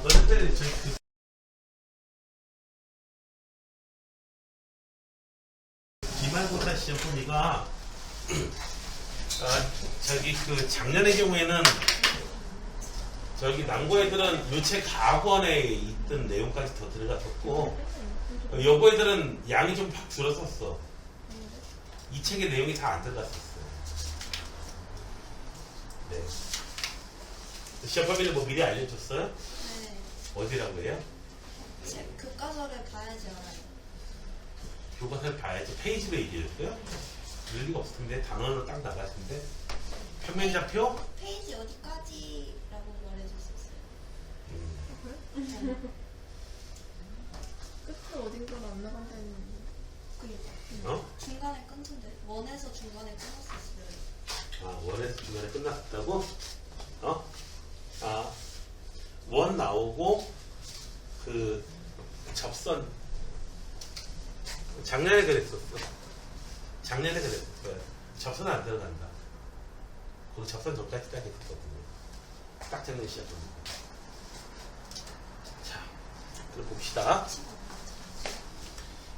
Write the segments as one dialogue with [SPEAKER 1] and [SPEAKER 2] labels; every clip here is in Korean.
[SPEAKER 1] 너희들 기말고사 시험 보니까 저기 그 작년의 경우에는 저기 남고 애들은 요책 과학원에 있던 내용까지 더 들어갔었고 여고 애들은 양이 좀 팍 줄었었어. 이 책의 내용이 다 안 들어갔었어. 네. 시험 범위를 뭐 미리 알려줬어요?
[SPEAKER 2] 네.
[SPEAKER 1] 어디라고 해요?
[SPEAKER 2] 교과서를 봐야지 알아요.
[SPEAKER 1] 교과서를 봐야지. 페이지로 얘기해줬어요? 그럴 리가 없을 텐데 단원으로 딱 나가신데 평면좌표?
[SPEAKER 2] 페이지 어디까지라고 말해줬었어요.
[SPEAKER 3] 끝에 어딘가가 안 나간다 했는데.
[SPEAKER 1] 어?
[SPEAKER 2] 중간에 끊던데 원에서 중간에 끊었었어요.
[SPEAKER 1] 아, 원에서 중간에 끝났다고? 어? 아, 원 나오고 그 접선 작년에 그랬었어. 작년에 그랬었어요. 접선 안 들어간다. 거기 접선 전까지 딱 했었거든요. 딱 작년 시작 보니까. 자, 그럼 봅시다.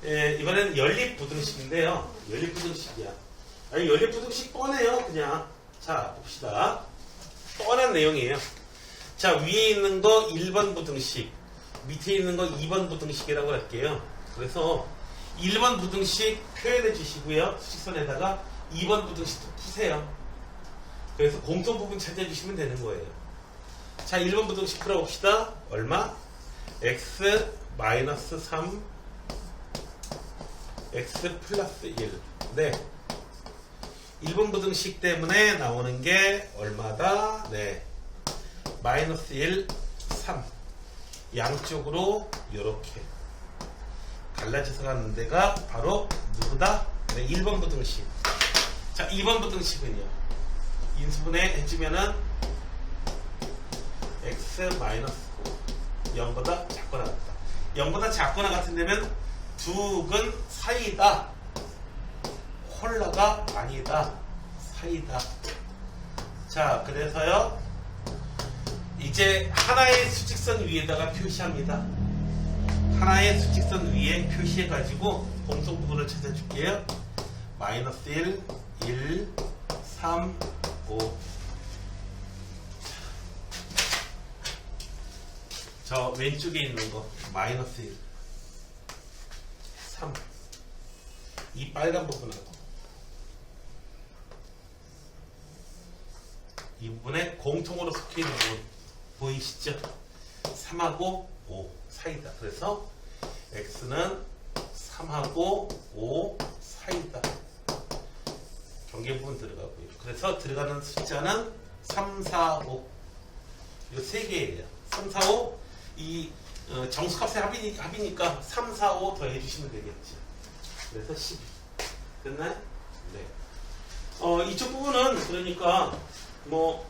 [SPEAKER 1] 예, 이번에는 연립부등식인데요. 연립부등식이야. 아니, 연립부등식 뻔해요, 그냥. 자, 봅시다. 뻔한 내용이에요. 자, 위에 있는 거 1번 부등식, 밑에 있는 거 2번 부등식이라고 할게요. 그래서 1번 부등식 표현해 주시고요. 수직선에다가 2번 부등식도 푸세요. 그래서 공통 부분 찾아주시면 되는 거예요. 자, 1번 부등식 풀어봅시다. 얼마? x 마이너스 3 x 플러스 1. 네. 1번 부등식 때문에 나오는 게 얼마다? 네. 마이너스 1, 3. 양쪽으로 이렇게 갈라져서 가는 데가 바로 누구다? 네, 1번 부등식. 자, 2번 부등식은요. 인수분해 해주면은 x 마이너스 0보다 작거나 같다. 0보다 작거나 같은 데면 두근 사이다. 홀라가 아니다. 사이다. 자, 그래서요. 이제 하나의 수직선 위에다가 표시합니다. 하나의 수직선 위에 표시해가지고 공통 부분을 찾아줄게요. 마이너스 1, 1, 3, 5. 저 왼쪽에 있는 거 마이너스 1, 3. 이 빨간 부분하고 이 부분에 공통으로 섞여 있는 부분 보이시죠? 3하고 5 사이다. 그래서 x는 3하고 5 사이다. 경계 부분 들어가고요. 그래서 들어가는 숫자는 3, 4, 5. 이거 3개예요. 3, 4, 5. 이 정수값의 합이니까 3, 4, 5 더해 주시면 되겠죠. 그래서 12. 됐나요? 네. 이쪽 부분은 그러니까 뭐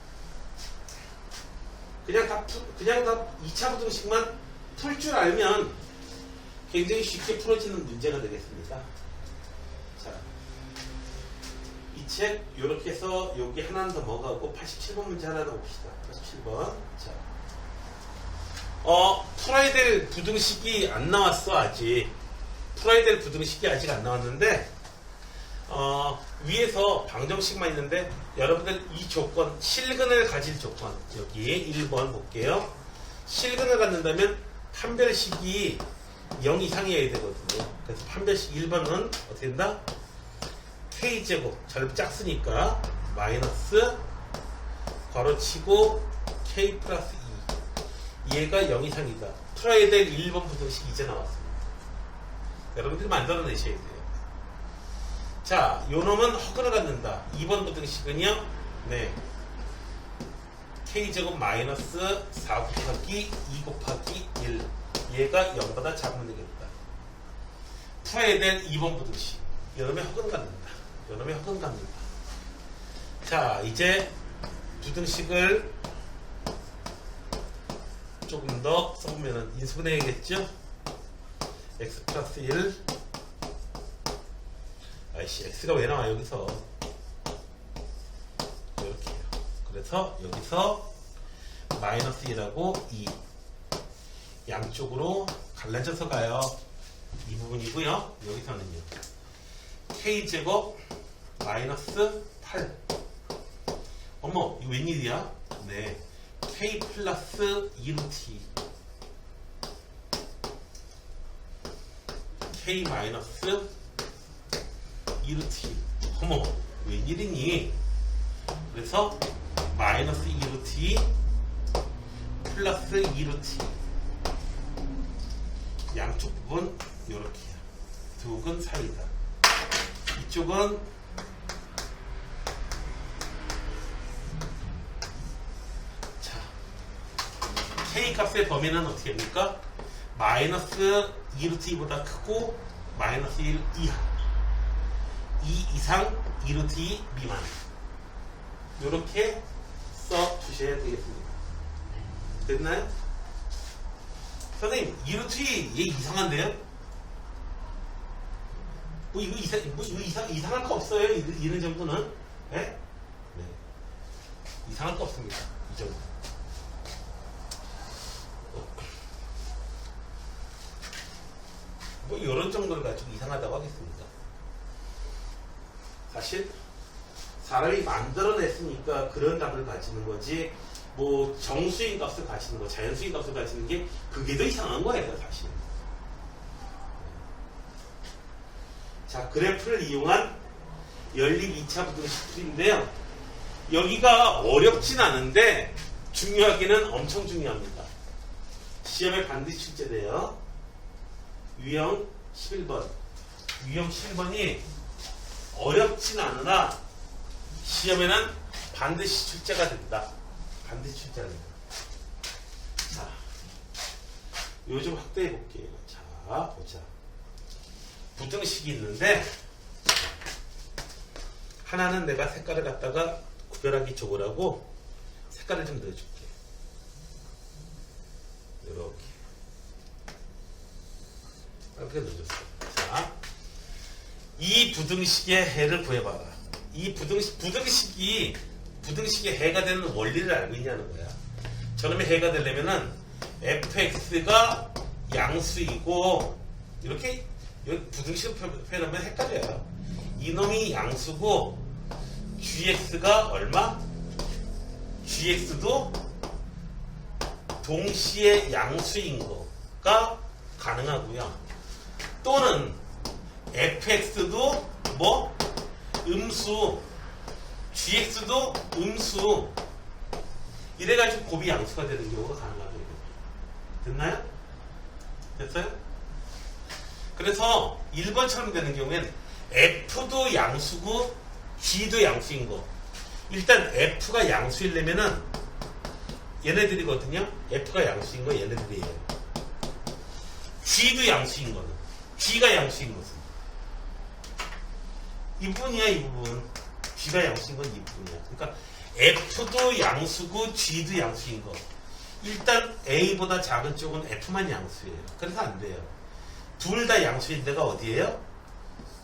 [SPEAKER 1] 그냥 다 2차 부등식만 풀 줄 알면 굉장히 쉽게 풀어지는 문제가 되겠습니다. 자, 이 책 이렇게 해서 여기 하나 더 먹어가고 87번 문제 하나 더 봅시다. 87번. 자, 풀어야 될 부등식이 안 나왔어 아직. 풀어야 될 부등식이 아직 안 나왔는데 위에서 방정식만 있는데 여러분들 이 조건, 실근을 가질 조건 여기 1번 볼게요. 실근을 갖는다면 판별식이 0 이상이어야 되거든요. 그래서 판별식 1번은 어떻게 된다? k제곱, 잘 작으니까 마이너스 괄호치고 k 플러스 2. 얘가 0 이상이다. 풀어야 될 1번 부등식 이제 나왔습니다. 여러분들이 만들어내셔야 돼요. 자, 요 놈은 허근을 갖는다. 2번 부등식은요. 네. k제곱 마이너스 4 곱하기 2 곱하기 1. 얘가 0보다 작으면 되겠다. 풀어야 될 2번 부등식. 요 놈의 허근 갖는다. 요 놈의 허근 갖는다. 자, 이제 부등식을 조금 더 써보면 인수분해야겠죠? x 플러스 1. 아이씨, x가 왜 나와 여기서? 이렇게요. 그래서 여기서 마이너스 1하고 2 양쪽으로 갈라져서 가요. 이 부분이고요. 여기서는요. K제곱 마이너스 8. 어머, 이거 웬일이야? 네. K 플러스 2루트 K 마이너스 2루트. 어머, 웬일이니? 그래서 마이너스 2루트 플러스 2루트. 양쪽 부분 요렇게요. 두 근 사이다. 이쪽은 자 K 값의 범위는 어떻게 됩니까? 마이너스 2루트보다 크고 마이너스 1 이하 2 이상 2루트 미만 요렇게 써 주셔야 되겠습니다. 됐나요? 선생님, 2루트 얘 이상한데요? 이거 이상할 거 없어요. 이런 정도는. 네? 네. 이상할 거 없습니다. 이 정도. 뭐, 이런 정도를 가지고 이상하다고 하겠습니다. 사실, 사람이 만들어냈으니까 그런 값을 가지는 거지, 뭐, 정수인 값을 가지는 거, 자연수인 값을 가지는 게, 그게 더 이상한 거예요, 사실. 자, 그래프를 이용한 연립 2차 부등식 풀인데요. 여기가 어렵진 않은데 중요하기는 엄청 중요합니다. 시험에 반드시 출제돼요. 유형 11번. 유형 11번이 어렵진 않으나 시험에는 반드시 출제가 된다. 반드시 출제가 된다. 자, 이거 좀 확대해 볼게요. 자, 보자. 부등식이 있는데 하나는 내가 색깔을 갖다가 구별하기 좋으라고 색깔을 좀 넣어줄게. 이렇게 넣어줬어. 자, 이 부등식의 해를 구해봐라. 이 부등식의 해가 되는 원리를 알고 있냐는 거야. 저놈의 해가 되려면은 fx가 양수이고 이렇게 부등식을 표현하면 헷갈려요. 이놈이 양수고 gx가 얼마? gx도 동시에 양수인 거가 가능하고요. 또는 fx도 뭐 음수, gx도 음수 이래가지고 곱이 양수가 되는 경우가 가능하거든요. 됐나요? 됐어요? 그래서 1번처럼 되는 경우에는 F도 양수고 G도 양수인 거. 일단 F가 양수이려면은 얘네들이거든요. F가 양수인 거 얘네들이에요. G도 양수인 거는 G가 양수인 것은 이 부분이야. 이 부분 G가 양수인 건 이 부분이야. 그러니까 F도 양수고 G도 양수인 거. 일단 A보다 작은 쪽은 F만 양수예요. 그래서 안 돼요. 둘 다 양수인 데가 어디예요?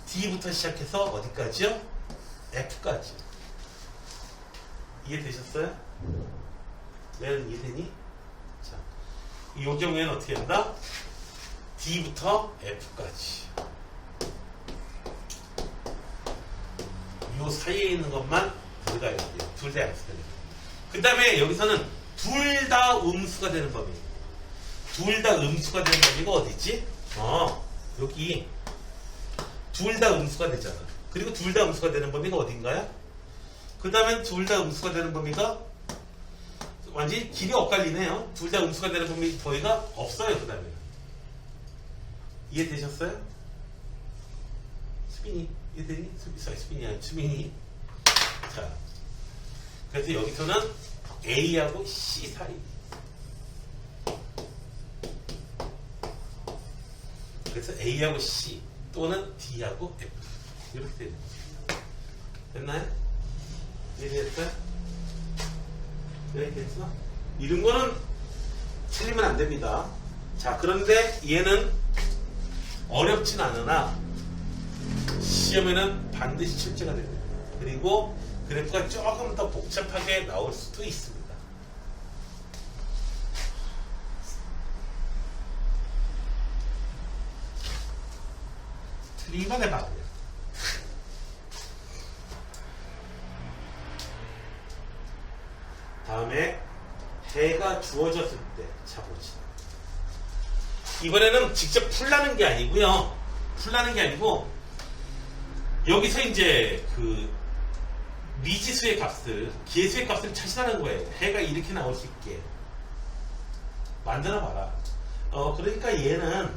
[SPEAKER 1] D부터 시작해서 어디까지요? F까지. 이해되셨어요? 왜 이해되니? 자, 이 경우에는 어떻게 한다? D부터 F까지. 이 사이에 있는 것만 들어가야 돼요. 둘 다 양수가 돼요. 그 다음에 여기서는 둘 다 음수가 되는 범위. 둘 다 음수가 되는 범위가 어디지? 여기 둘 다 음수가 되잖아. 그리고 둘 다 음수가 되는 범위가 어딘가요? 그 다음엔 둘 다 음수가 되는 범위가 완전히 길이 엇갈리네요. 둘 다 음수가 되는 범위가 없어요. 그 다음에 이해되셨어요? 수빈이 이해되니? 수빈이 아니 수빈이. 자, 그래서 여기서는 A하고 C 사이. 그래서 A하고 C 또는 D하고 F 이렇게 되는 거죠. 됐나요? 이해됐어요? 이해됐어? 이런 거는 틀리면 안 됩니다. 자, 그런데 얘는 어렵진 않으나 시험에는 반드시 출제가 됩니다. 그리고 그래프가 조금 더 복잡하게 나올 수도 있습니다. 풀이만 해봐 그냥. 다음에 해가 주어졌을 때 자보지. 이번에는 직접 풀라는 게 아니고요. 풀라는 게 아니고 여기서 이제 그 미지수의 값을, 기회수의 값을 찾으라는 거예요. 해가 이렇게 나올 수 있게 만들어 봐라. 그러니까 얘는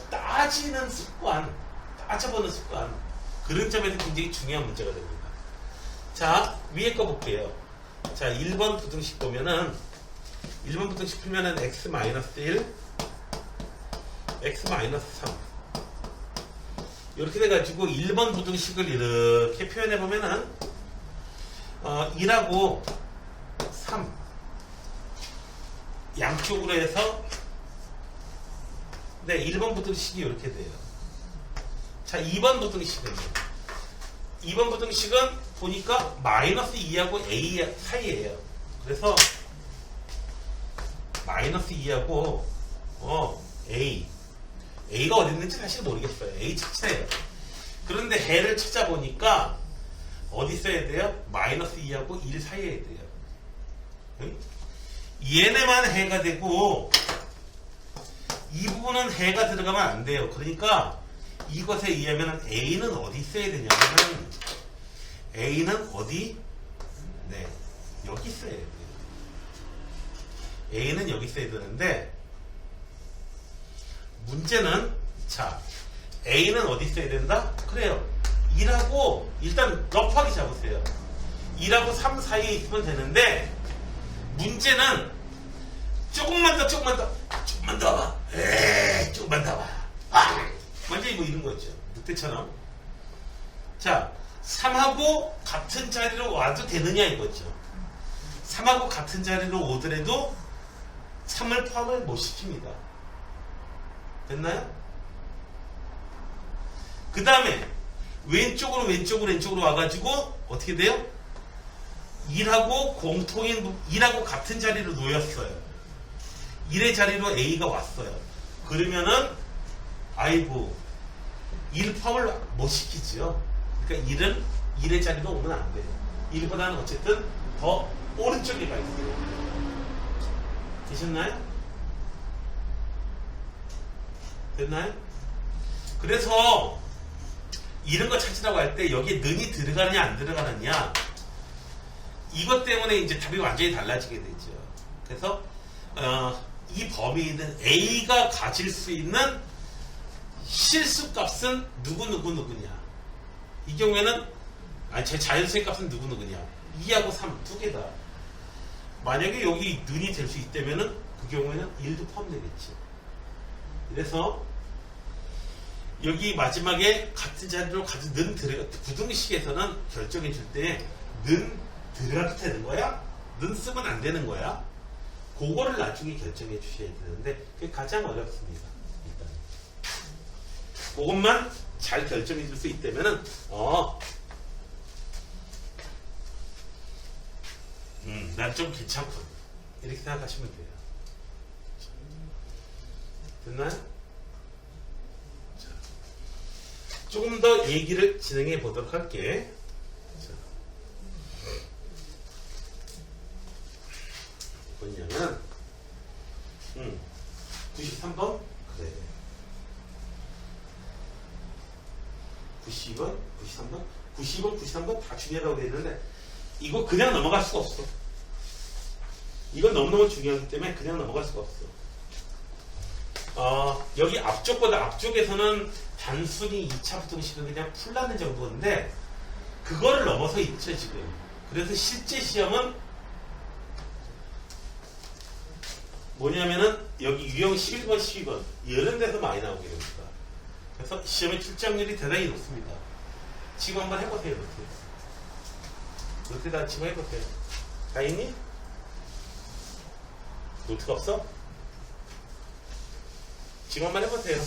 [SPEAKER 1] 따지는 습관, 따져보는 습관, 그런 점에서 굉장히 중요한 문제가 됩니다. 자, 위에 거 볼게요. 자, 1번 부등식 보면은 1번 부등식 풀면은 x-1, x-3 이렇게 돼가지고 1번 부등식을 이렇게 표현해 보면은 1하고 3 양쪽으로 해서 네, 1번 부등식이 이렇게 돼요. 자, 2번 부등식은요. 2번 부등식은 보니까 마이너스 2하고 a 사이에요. 그래서 마이너스 2하고 a가 어디 있는지 사실 모르겠어요. a 자체예요. 그런데 해를 찾아보니까 어디 써야 돼요? 마이너스 2하고 1 사이에 돼요. 응? 얘네만 해가 되고 이 부분은 해가 들어가면 안 돼요. 그러니까 이것에 의하면 a는 어디 있어야 되냐면 a는 어디? 네, 여기 있어야 돼요. a는 여기 있어야 되는데 문제는 자 a는 어디 있어야 된다? 그래요. 1하고 일단 럽하게 잡으세요. 1하고 3 사이에 있으면 되는데 문제는 조금만 더 조금만 더 봐. 조금만 더 봐. 완전히 뭐 이런 거였죠. 늑대처럼. 자, 3하고 같은 자리로 와도 되느냐 이거죠. 3하고 같은 자리로 오더라도 3을 포함을 못 시킵니다. 됐나요? 그 다음에 왼쪽으로 와가지고 어떻게 돼요? 1하고 공통인 1하고 같은 자리로 놓였어요. 1의 자리로 A가 왔어요. 그러면은 아이고 1 포함을 못 시키죠. 그러니까 1은 1의 자리로 오면 안 돼요. 1보다는 어쨌든 더 오른쪽에 가 있어요. 되셨나요? 됐나요? 그래서 이런 거 찾으라고 할 때 여기에 는이 들어가느냐 안 들어가느냐 이것 때문에 이제 답이 완전히 달라지게 되죠. 그래서 이 범위는 A가 가질 수 있는 실수값은 누구냐. 이 경우에는 제 자연수의 값은 누구냐. 2하고 3 두 개다. 만약에 여기 는이 될 수 있다면은 그 경우에는 1도 포함되겠죠. 그래서 여기 마지막에 같은 자리로 같은 는 들어가 부등식에서는 결정해 줄 때 는 들어가도 되는 거야? 는 쓰면 안 되는 거야? 그거를 나중에 결정해 주셔야 되는데 그게 가장 어렵습니다. 일단 그것만 잘 결정해 줄 수 있다면은 난 좀 괜찮군 이렇게 생각하시면 돼요. 됐나요? 자, 조금 더 얘기를 진행해 보도록 할게. 자, 뭐냐면 93번 그래 90번 93번 90번 93번 다 중요하다고 되어 있는데 이거 그냥 넘어갈 수가 없어. 이건 너무너무 중요하기 때문에 그냥 넘어갈 수가 없어. 여기 앞쪽에서는 단순히 2차 부등식은 그냥 풀라는 정도인데 그거를 넘어서 있죠 지금. 그래서 실제 시험은 뭐냐면은 여기 유형 11번 12번 이런 데서 많이 나오게 됩니다. 그래서 시험의 출제확률이 대단히 높습니다. 지금 한번 해보세요. 노트 다 지금 해보세요. 다 있니? 노트가 없어? 지금 한번 해보세요.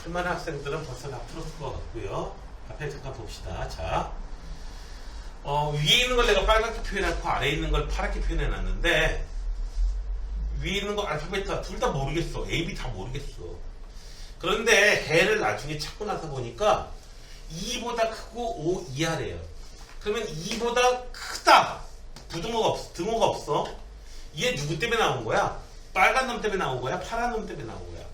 [SPEAKER 1] 할만한 학생들은 벌써 다 풀었을 것 같고요. 앞에 잠깐 봅시다. 자, 위에 있는 걸 내가 빨갛게 표현했고 아래에 있는 걸 파랗게 표현해놨는데 위에 있는 거 알파벳 둘 다 모르겠어. A, B 다 모르겠어. 그런데 해를 나중에 찾고 나서 보니까 2보다 크고 5 이하래요. 그러면 2보다 크다. 부등호가 없어. 등호가 없어. 얘 누구 때문에 나온 거야? 빨간 놈 때문에 나온 거야? 파란 놈 때문에 나온 거야?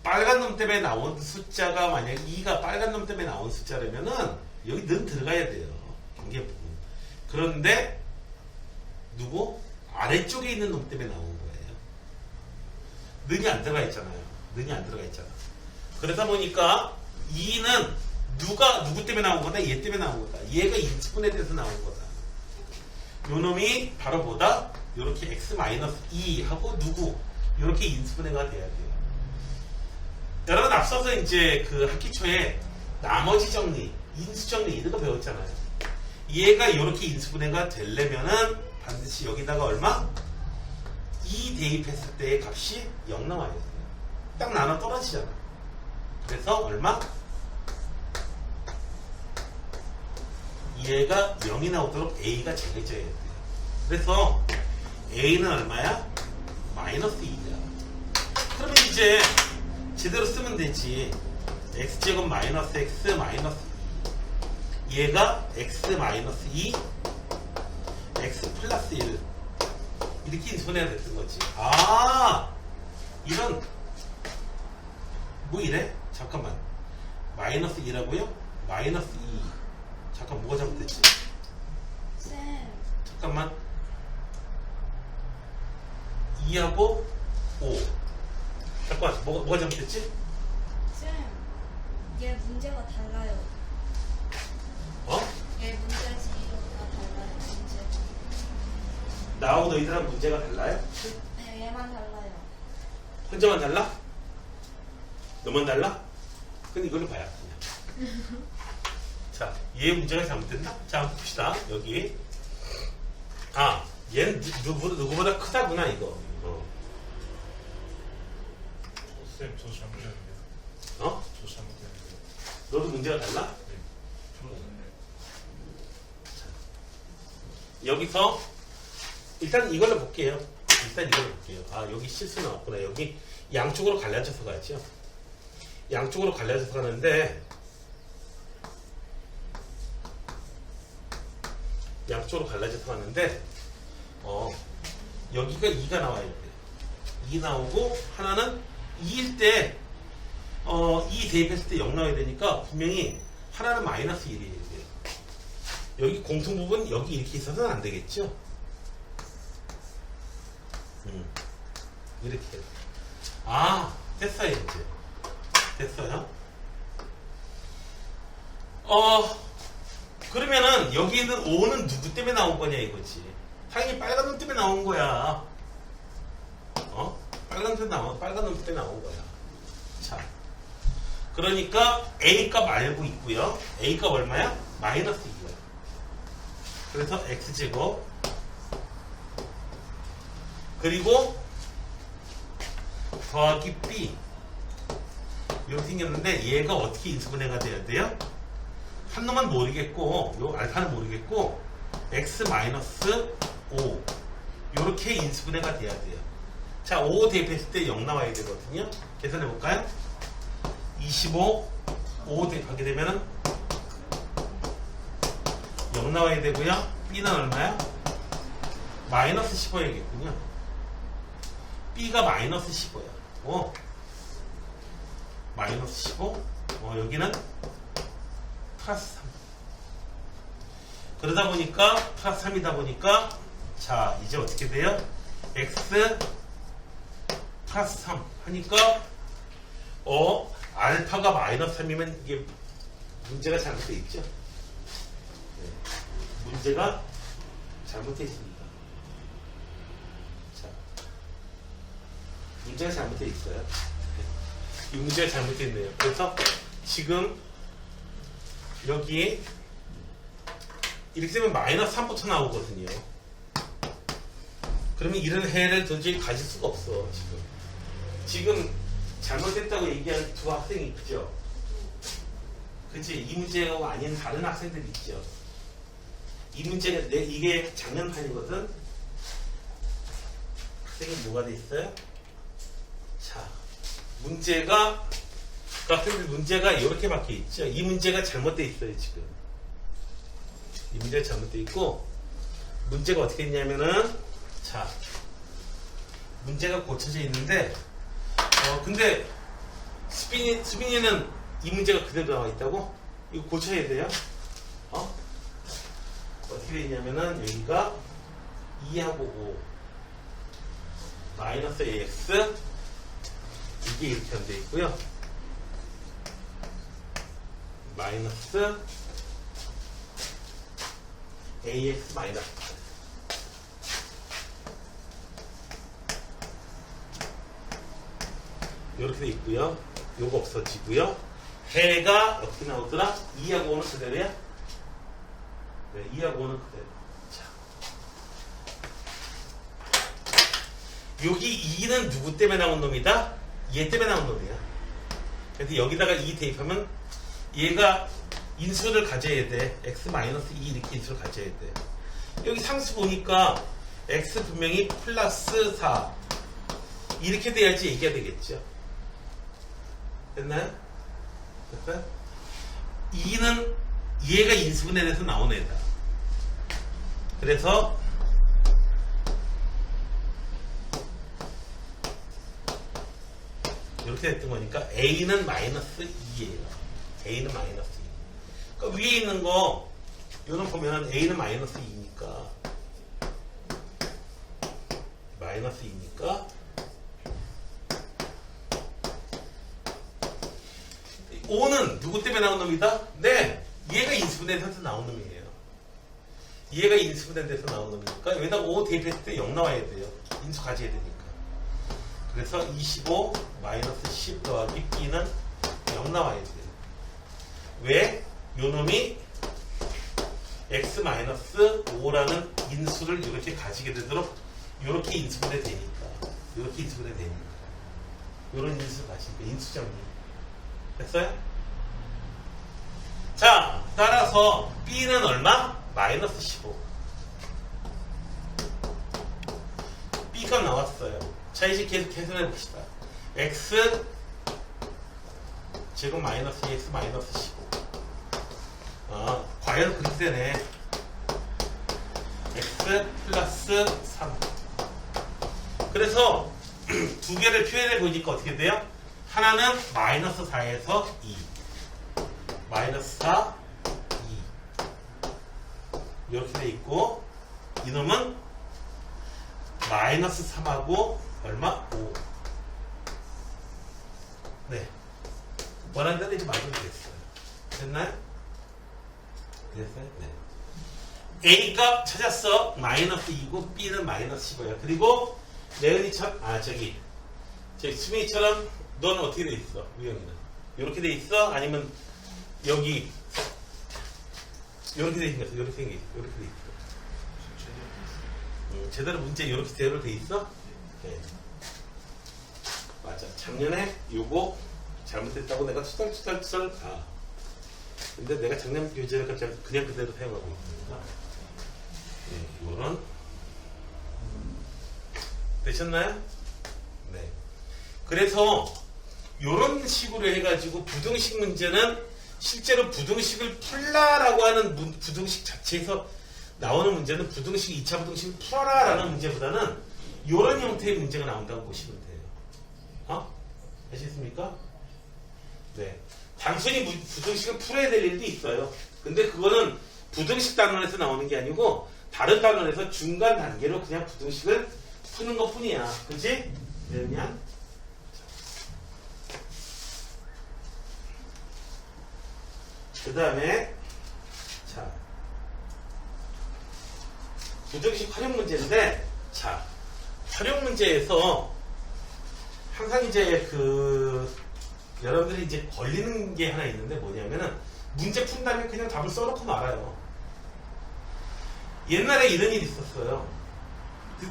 [SPEAKER 1] 빨간 놈 때문에 나온 숫자가 만약 2가 빨간 놈 때문에 나온 숫자라면은 여기 는 들어가야 돼요. 경계 부분. 그런데 누구? 아래쪽에 있는 놈 때문에 나온 거예요. 는이 안 들어가 있잖아요. 는이 안 들어가 있잖아. 그러다 보니까 2는 누구 때문에 나온 거다? 얘 때문에 나온 거다. 얘가 인수분해 돼서 나온 거다. 요 놈이 바로 뭐다? 요렇게 x-2 하고 누구? 요렇게 인수분해가 돼야 돼요. 여러분 앞서서 이제 그 학기 초에 나머지 정리, 인수 정리 이런 거 배웠잖아요. 얘가 요렇게 인수분해가 되려면은 반드시 여기다가 얼마? 2 대입했을 때의 값이 0 나와야 돼요. 딱 나눠 떨어지잖아. 그래서 얼마? 얘가 0이 나오도록 A가 정해져야 돼요. 그래서 A는 얼마야? 마이너스 2야. 그러면 이제 제대로 쓰면 되지. X제곱 마이너스 X 마이너스 2. 얘가 X 마이너스 2 X 플러스 1 이렇게 인수분해가 됐던 거지. 아 이런 뭐 이래? 잠깐만 마이너스 2라고요? 마이너스 2 잠깐 뭐가 잘못됐지?
[SPEAKER 2] 쌤,
[SPEAKER 1] 잠깐만 2하고 5 잠깐만 뭐가 잘못됐지?
[SPEAKER 2] 쌤, 얘 문제가 달라요.
[SPEAKER 1] 어?
[SPEAKER 2] 얘 문제지가 달라요. 문제.
[SPEAKER 1] 나하고 너희들랑 문제가 달라요?
[SPEAKER 2] 네, 얘만 달라요.
[SPEAKER 1] 혼자만 달라? 너만 달라? 그럼 이걸로 봐야 그냥. 자, 얘 문제가 잘못됐나? 자, 한번 봅시다. 여기. 아, 얘는 누구보다 크다구나, 이거.
[SPEAKER 4] 쌤, 저 잘못했는데.
[SPEAKER 1] 어?
[SPEAKER 4] 저 잘못했는데.
[SPEAKER 1] 너도 문제가 달라?
[SPEAKER 4] 네. 풀었는데.
[SPEAKER 1] 여기서 일단 이걸로 볼게요. 아, 여기 실수 나왔구나. 여기 양쪽으로 갈라져서 가죠. 양쪽으로 갈라져서 가는데 여기가 2가 나와야 돼. 2 나오고 하나는 2일 때 2 대입했을 때 0 나와야 되니까 분명히 하나는 마이너스 1이에요. 여기 공통 부분 여기 이렇게 있어서는 안 되겠죠? 이렇게. 아, 됐어요, 이제. 됐어요? 그러면은 여기 있는 5는 누구 때문에 나온 거냐 이거지. 당연히 빨간 놈 때문에 나온 거야. 빨간 놈 때문에 나온 거야. 자. 그러니까 A값 알고 있고요. A값 얼마야? 마이너스 2야. 그래서 X제곱. 그리고 더하기 B 이렇게 생겼는데 얘가 어떻게 인수분해가 돼야 돼요? 한 놈은 모르겠고 요 알파는 모르겠고 X 마이너스 5 이렇게 인수분해가 돼야 돼요. 자, 5 대입했을 때 0 나와야 되거든요. 계산해 볼까요? 25 5 대입하게 되면은 0 나와야 되고요. B는 얼마야? 마이너스 15야겠군요. B가 마이너스 15야. 마이너스 15. 여기는 플러스 3. 그러다 보니까 플러스 3이다 보니까 자, 이제 어떻게 돼요? X 플러스 3 하니까 알파가 마이너스 3이면 이게 문제가 잘못되어 있죠? 네. 문제가 잘못되어 있습니다. 자, 문제가 잘못되어 있어요. 이 문제가 잘못되어 있네요. 그래서 지금 여기 이렇게 되면 마이너스 3부터 나오거든요. 그러면 이런 해를 도저히 가질 수가 없어. 지금 잘못됐다고 얘기한 두 학생이 있죠. 그치? 이 문제가 아닌 다른 학생들이 있죠. 이 문제가 이게 작년판이거든. 학생이 뭐가 돼 있어요? 자, 문제가 그 학생들 문제가 이렇게 박혀 있죠. 이 문제가 잘못돼 있어요 지금. 이 문제가 잘못돼 있고 문제가 어떻게 있냐면은 자 문제가 고쳐져 있는데 근데 수빈이는 이 문제가 그대로 나와 있다고? 이거 고쳐야 돼요. 어떻게 돼 있냐면은 여기가 2하고 5 마이너스 AX 이게 이렇게 안 돼 있고요. 마이너스 AX 마이너스 8 이렇게 돼 있고요. 요거 없어지고요. 해가 어떻게 나오더라? 2하고 5는 그대로야? 네, 2하고 5는 그대로. 자. 여기 2는 누구 때문에 나온 놈이다? 얘 때문에 나온 놈이야. 그래서 여기다가 2 대입하면 얘가 인수를 가져야 돼. x-2 이렇게 인수를 가져야 돼. 여기 상수 보니까 x 분명히 플러스 4 이렇게 돼야지 얘기가 되겠죠. 됐나요? 됐어요? 2는 얘가 인수분해 돼서 나온 애다. 그래서 이렇게 됐던 거니까 A는 마이너스 2예요. A는 마이너스 2. 그러니까 위에 있는 거 이런 보면은 A는 마이너스 2니까 마이너스 2니까 5는 누구 때문에 나온 놈이다? 네, 얘가 인수분해돼서 나온 놈이에요. 얘가 인수분해돼서 나온 놈이니까 여기다가 5 대입했을 때 0 나와야 돼요. 인수 가져야 되니까. 그래서 25 마이너스 10 더하기 B는 0 나와야 돼요. 왜? 요 놈이 x 마이너스 5라는 인수를 이렇게 가지게 되도록 이렇게 인수분해 되니까 이렇게 인수분해 되니까 이런 인수 가시니까 인수 정리 됐어요? 자, 따라서 B는 얼마? 마이너스 15 B가 나왔어요. 자, 이제 계속 계산해 봅시다. x 제곱 마이너스 2x 마이너스 15 과연 그렇게 되네. x 플러스 3 그래서 두 개를 표현해 보니까 어떻게 돼요? 하나는 마이너스 4에서 2 마이너스 4 2 이렇게 돼 있고 이놈은 마이너스 3하고 얼마? 5 네 원하는 대로 이제 맞으면 됐어요. 됐나요? 됐어요? 네. A 값 찾았어. 마이너스 2고 B는 마이너스 15야. 그리고 레은이처럼 저기 수민이처럼 너는 어떻게 돼 있어? 우영이는 이렇게 돼 있어? 아니면 여기 이렇게 돼 있어? 이렇게 돼 있어? 제대로 문제 이렇게 제대로 돼 있어? 네. 맞아. 작년에 요거 잘못했다고 내가 투덜 근데 내가 작년 교재를 그냥 그대로 사용하고 있습니다. 네, 이거는 되셨나요? 네. 그래서 이런 식으로 해가지고 부등식 문제는 실제로 부등식을 풀라라고 하는 부등식 자체에서 나오는 문제는 부등식 2차 부등식을 풀어라라는 문제보다는 이런 형태의 문제가 나온다고 보시면 돼요. 아시겠습니까? 네. 단순히 부등식을 풀어야 될 일도 있어요. 근데 그거는 부등식 단원에서 나오는 게 아니고 다른 단원에서 중간 단계로 그냥 부등식을 푸는 것 뿐이야. 그치? 그냥 그 다음에 자 부등식 활용 문제인데 자 활용 문제에서 항상 이제 여러분들이 이제 걸리는 게 하나 있는데 뭐냐면은 문제 푼 다음에 그냥 답을 써놓고 말아요. 옛날에 이런 일이 있었어요.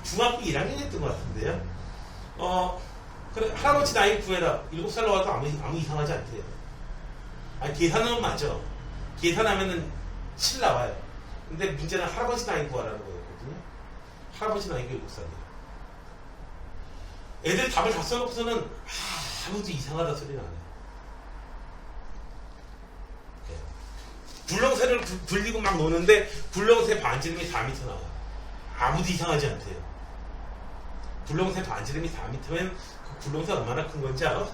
[SPEAKER 1] 중학교 1학년이었던 것 같은데요. 그래, 할아버지 나이 구해라. 7살 나와도 아무 이상하지 않대요. 아니, 계산은 맞아. 계산하면은 7 나와요. 근데 문제는 할아버지 나이 구하라는 거였거든요. 할아버지 나이가 7살이에요. 애들 답을 다 써놓고서는 아무도 이상하다 소리는 안 해요. 굴렁쇠를 굴리고 막 노는데 굴렁쇠 반지름이 4m 나와요. 아무도 이상하지 않대요. 굴렁쇠 반지름이 4m면 그 굴렁쇠 얼마나 큰 건지 알아?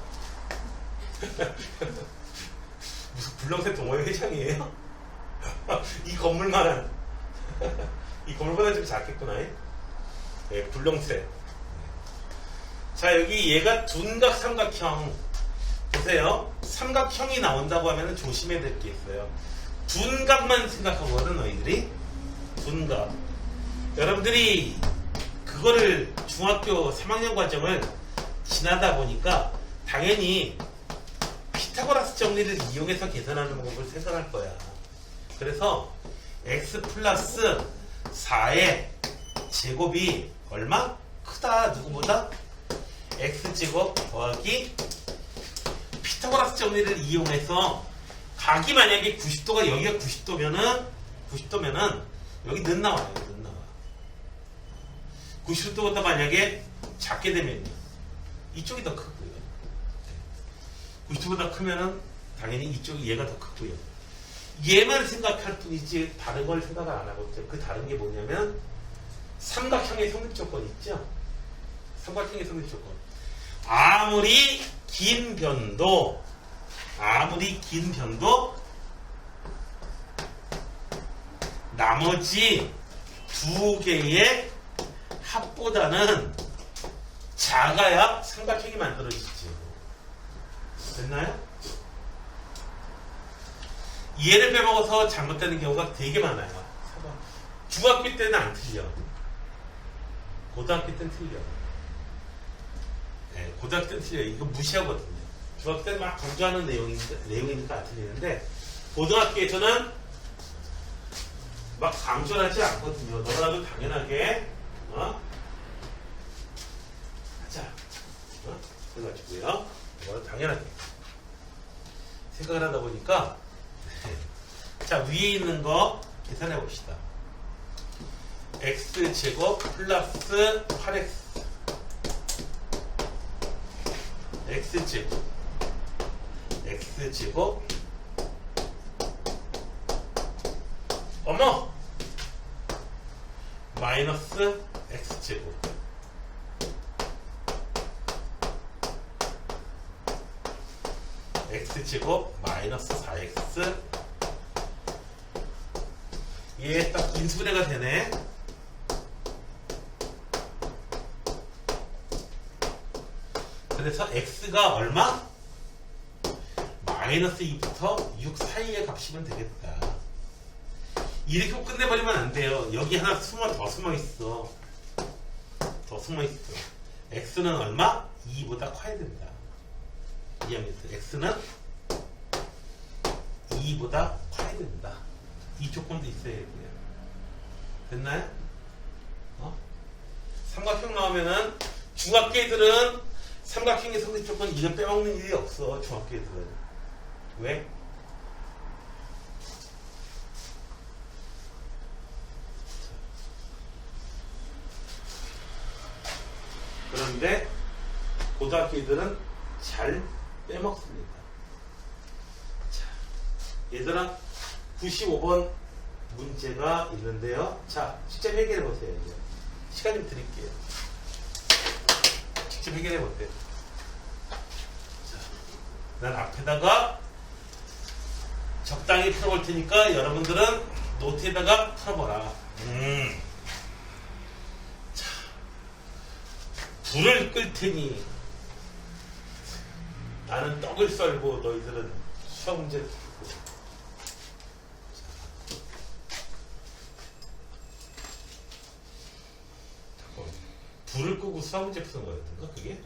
[SPEAKER 1] 무슨 굴렁쇠 동호회 회장이에요? 이 건물만한 이 건물보다 좀 작겠구나. 네, 굴렁쇠. 자, 여기 얘가 둔각 삼각형. 보세요. 삼각형이 나온다고 하면 조심해야 될 게 있어요. 둔각만 생각하거든, 너희들이. 둔각. 여러분들이 그거를 중학교 3학년 과정을 지나다 보니까 당연히 피타고라스 정리를 이용해서 계산하는 방법을 생각할 거야. 그래서 x 플러스 4의 제곱이 얼마? 크다. 누구보다? x제곱 더하기 피타고라스 정리를 이용해서 각이 만약에 90도가 여기가 90도면은 여기 는 나와요. 는 나와. 90도보다 만약에 작게 되면요. 이쪽이 더 크고요. 90도보다 크면은 당연히 이쪽이 얘가 더 크고요. 얘만 생각할 뿐이지 다른 걸 생각을 안 하고 있죠. 그 다른 게 뭐냐면 삼각형의 성립 조건 있죠. 삼각형의 성립 조건. 아무리 긴 변도 나머지 두 개의 합보다는 작아야 삼각형이 만들어지죠. 됐나요? 얘를 빼먹어서 잘못되는 경우가 되게 많아요. 중학교 때는 안 틀려. 고등학교 때는 틀려. 네, 고등학교 때는 틀려. 이거 무시하거든요. 중학교 때는 막 강조하는 내용이니까 안 틀리는데, 고등학교에서는 막 강조를 하지 않거든요. 너라도 당연하게, 하자. 그래가지고요. 너라도 당연하게. 생각을 하다 보니까, 자, 위에 있는 거 계산해 봅시다. x제곱 플러스 8x x제곱 어머! 마이너스 x제곱 x제곱 마이너스 4x 얘 딱 인수분해가 되네. 그래서 x가 얼마? 마이너스 2부터 6 사이의 값이면 되겠다. 이렇게 끝내버리면 안 돼요. 여기 하나 더 숨어있어. 더 숨어있어. x는 얼마? 2보다 커야 된다. 이해합니까? x는 2보다 커야 된다. 이 조건도 있어야 되고요. 됐나요? 삼각형 나오면은 중학교 애들은 삼각형의 성립 조건 이거 빼먹는 일이 없어. 중학교 애들은. 왜? 그런데 고등학교 애들은 잘 빼먹습니다. 자, 얘들아 95번 문제가 있는데요. 자, 직접 해결해 보세요. 이제. 시간 좀 드릴게요. 직접 해결해 보세요. 자, 난 앞에다가 적당히 풀어볼 테니까 여러분들은 노트에다가 풀어보라. 자, 불을 끌 테니 나는 떡을 썰고 너희들은 수학 문제를 풀고. 불을 끄고 수학 문제 푸는 거였던가 그게?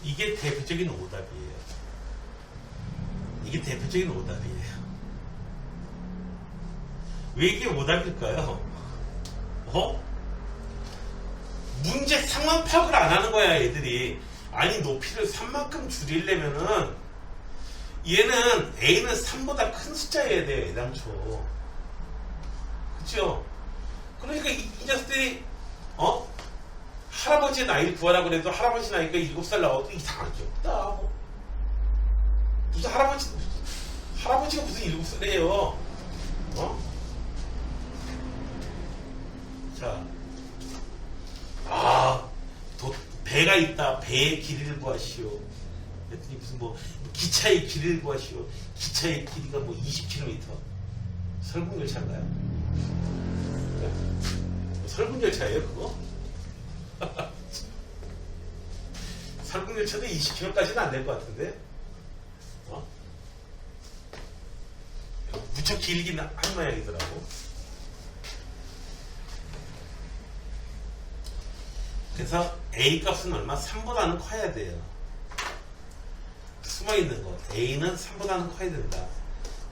[SPEAKER 1] 이게 대표적인 오답이에요. 이게 대표적인 오답이에요. 왜 이게 오답일까요? 문제 상황 파악을 안 하는 거야, 애들이. 아니, 높이를 3만큼 줄이려면은 얘는 A는 3보다 큰 숫자여야 돼요, 애당초. 그쵸? 그러니까 이 녀석들이 할아버지의 나이를 구하라고 그래도 할아버지 나이가 7살 나와도 이상할 게 없다. 무슨 할아버지가 무슨 7살이에요. 자, 배가 있다. 배의 길이를 구하시오. 그랬더니 무슨 기차의 길이를 구하시오. 기차의 길이가 20km. 설국열차인가요? 설국열차예요, 그거? 설국열차도 20km까지는 안 될 것 같은데? 무척 길긴 한 모양이더라고. 그래서 A 값은 얼마? 3보다는 커야 돼요. 숨어있는 것. A는 3보다는 커야 된다.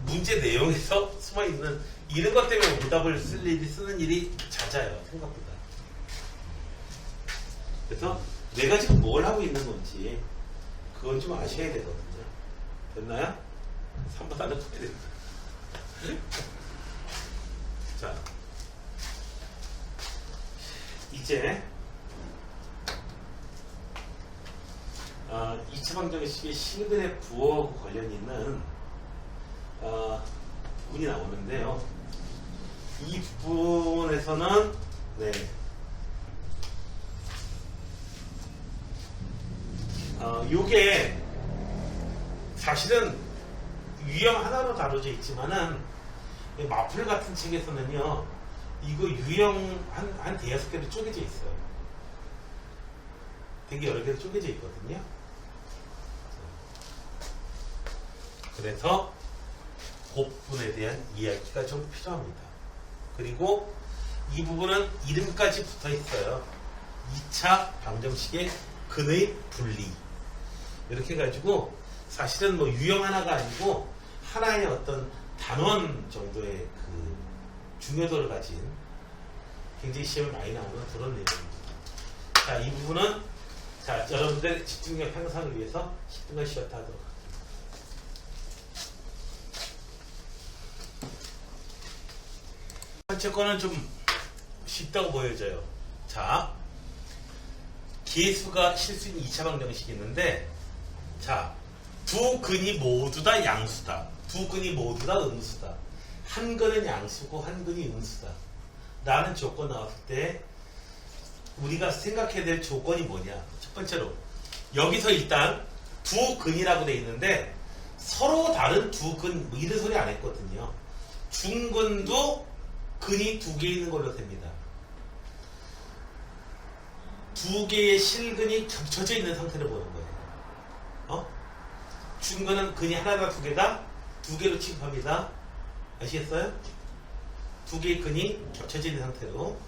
[SPEAKER 1] 문제 내용에서 숨어있는 이런 것 때문에 오답을 쓰는 일이 잦아요. 생각보다. 그래서 내가 지금 뭘 하고 있는 건지 그건 좀 아셔야 되거든요. 됐나요? 3보다는 커야 된다. 자, 이제 2차 방정식의 실근의 부호하고 관련이 있는 부분이 나오는데요. 이 부분에서는 요게 사실은 유형 하나로 다뤄져 있지만은 마플 같은 책에서는요 이거 유형 한 대여섯 개로 쪼개져 있어요. 되게 여러 개로 쪼개져 있거든요. 그래서 그 부분에 대한 이야기가 좀 필요합니다. 그리고 이 부분은 이름까지 붙어 있어요. 2차 방정식의 근의 분리. 이렇게 해가지고 사실은 유형 하나가 아니고 하나의 어떤 단원 정도의 그 중요도를 가진 굉장히 시험에 많이 나오는 그런 내용입니다. 자, 이 부분은 여러분들의 집중력 향상을 위해서 10분간 쉬었다 하도록 합니다. 번째 거는 좀 쉽다고 보여져요. 자, 개수가 실수인 2차 방정식이 있는데, 자, 두 근이 모두 다 양수다. 두 근이 모두 다 음수다. 한 근은 양수고 한 근이 음수다. 라는 조건 나왔을 때 우리가 생각해야 될 조건이 뭐냐? 첫 번째로 여기서 일단 두 근이라고 돼 있는데 서로 다른 두 근, 이런 소리 안 했거든요. 중근도 근이 두 개 있는 걸로 됩니다. 두 개의 실근이 겹쳐져 있는 상태를 보는 거예요. 중근은 근이 하나다 두 개다? 두 개로 취급합니다. 아시겠어요? 두 개의 근이 겹쳐져 있는 상태로.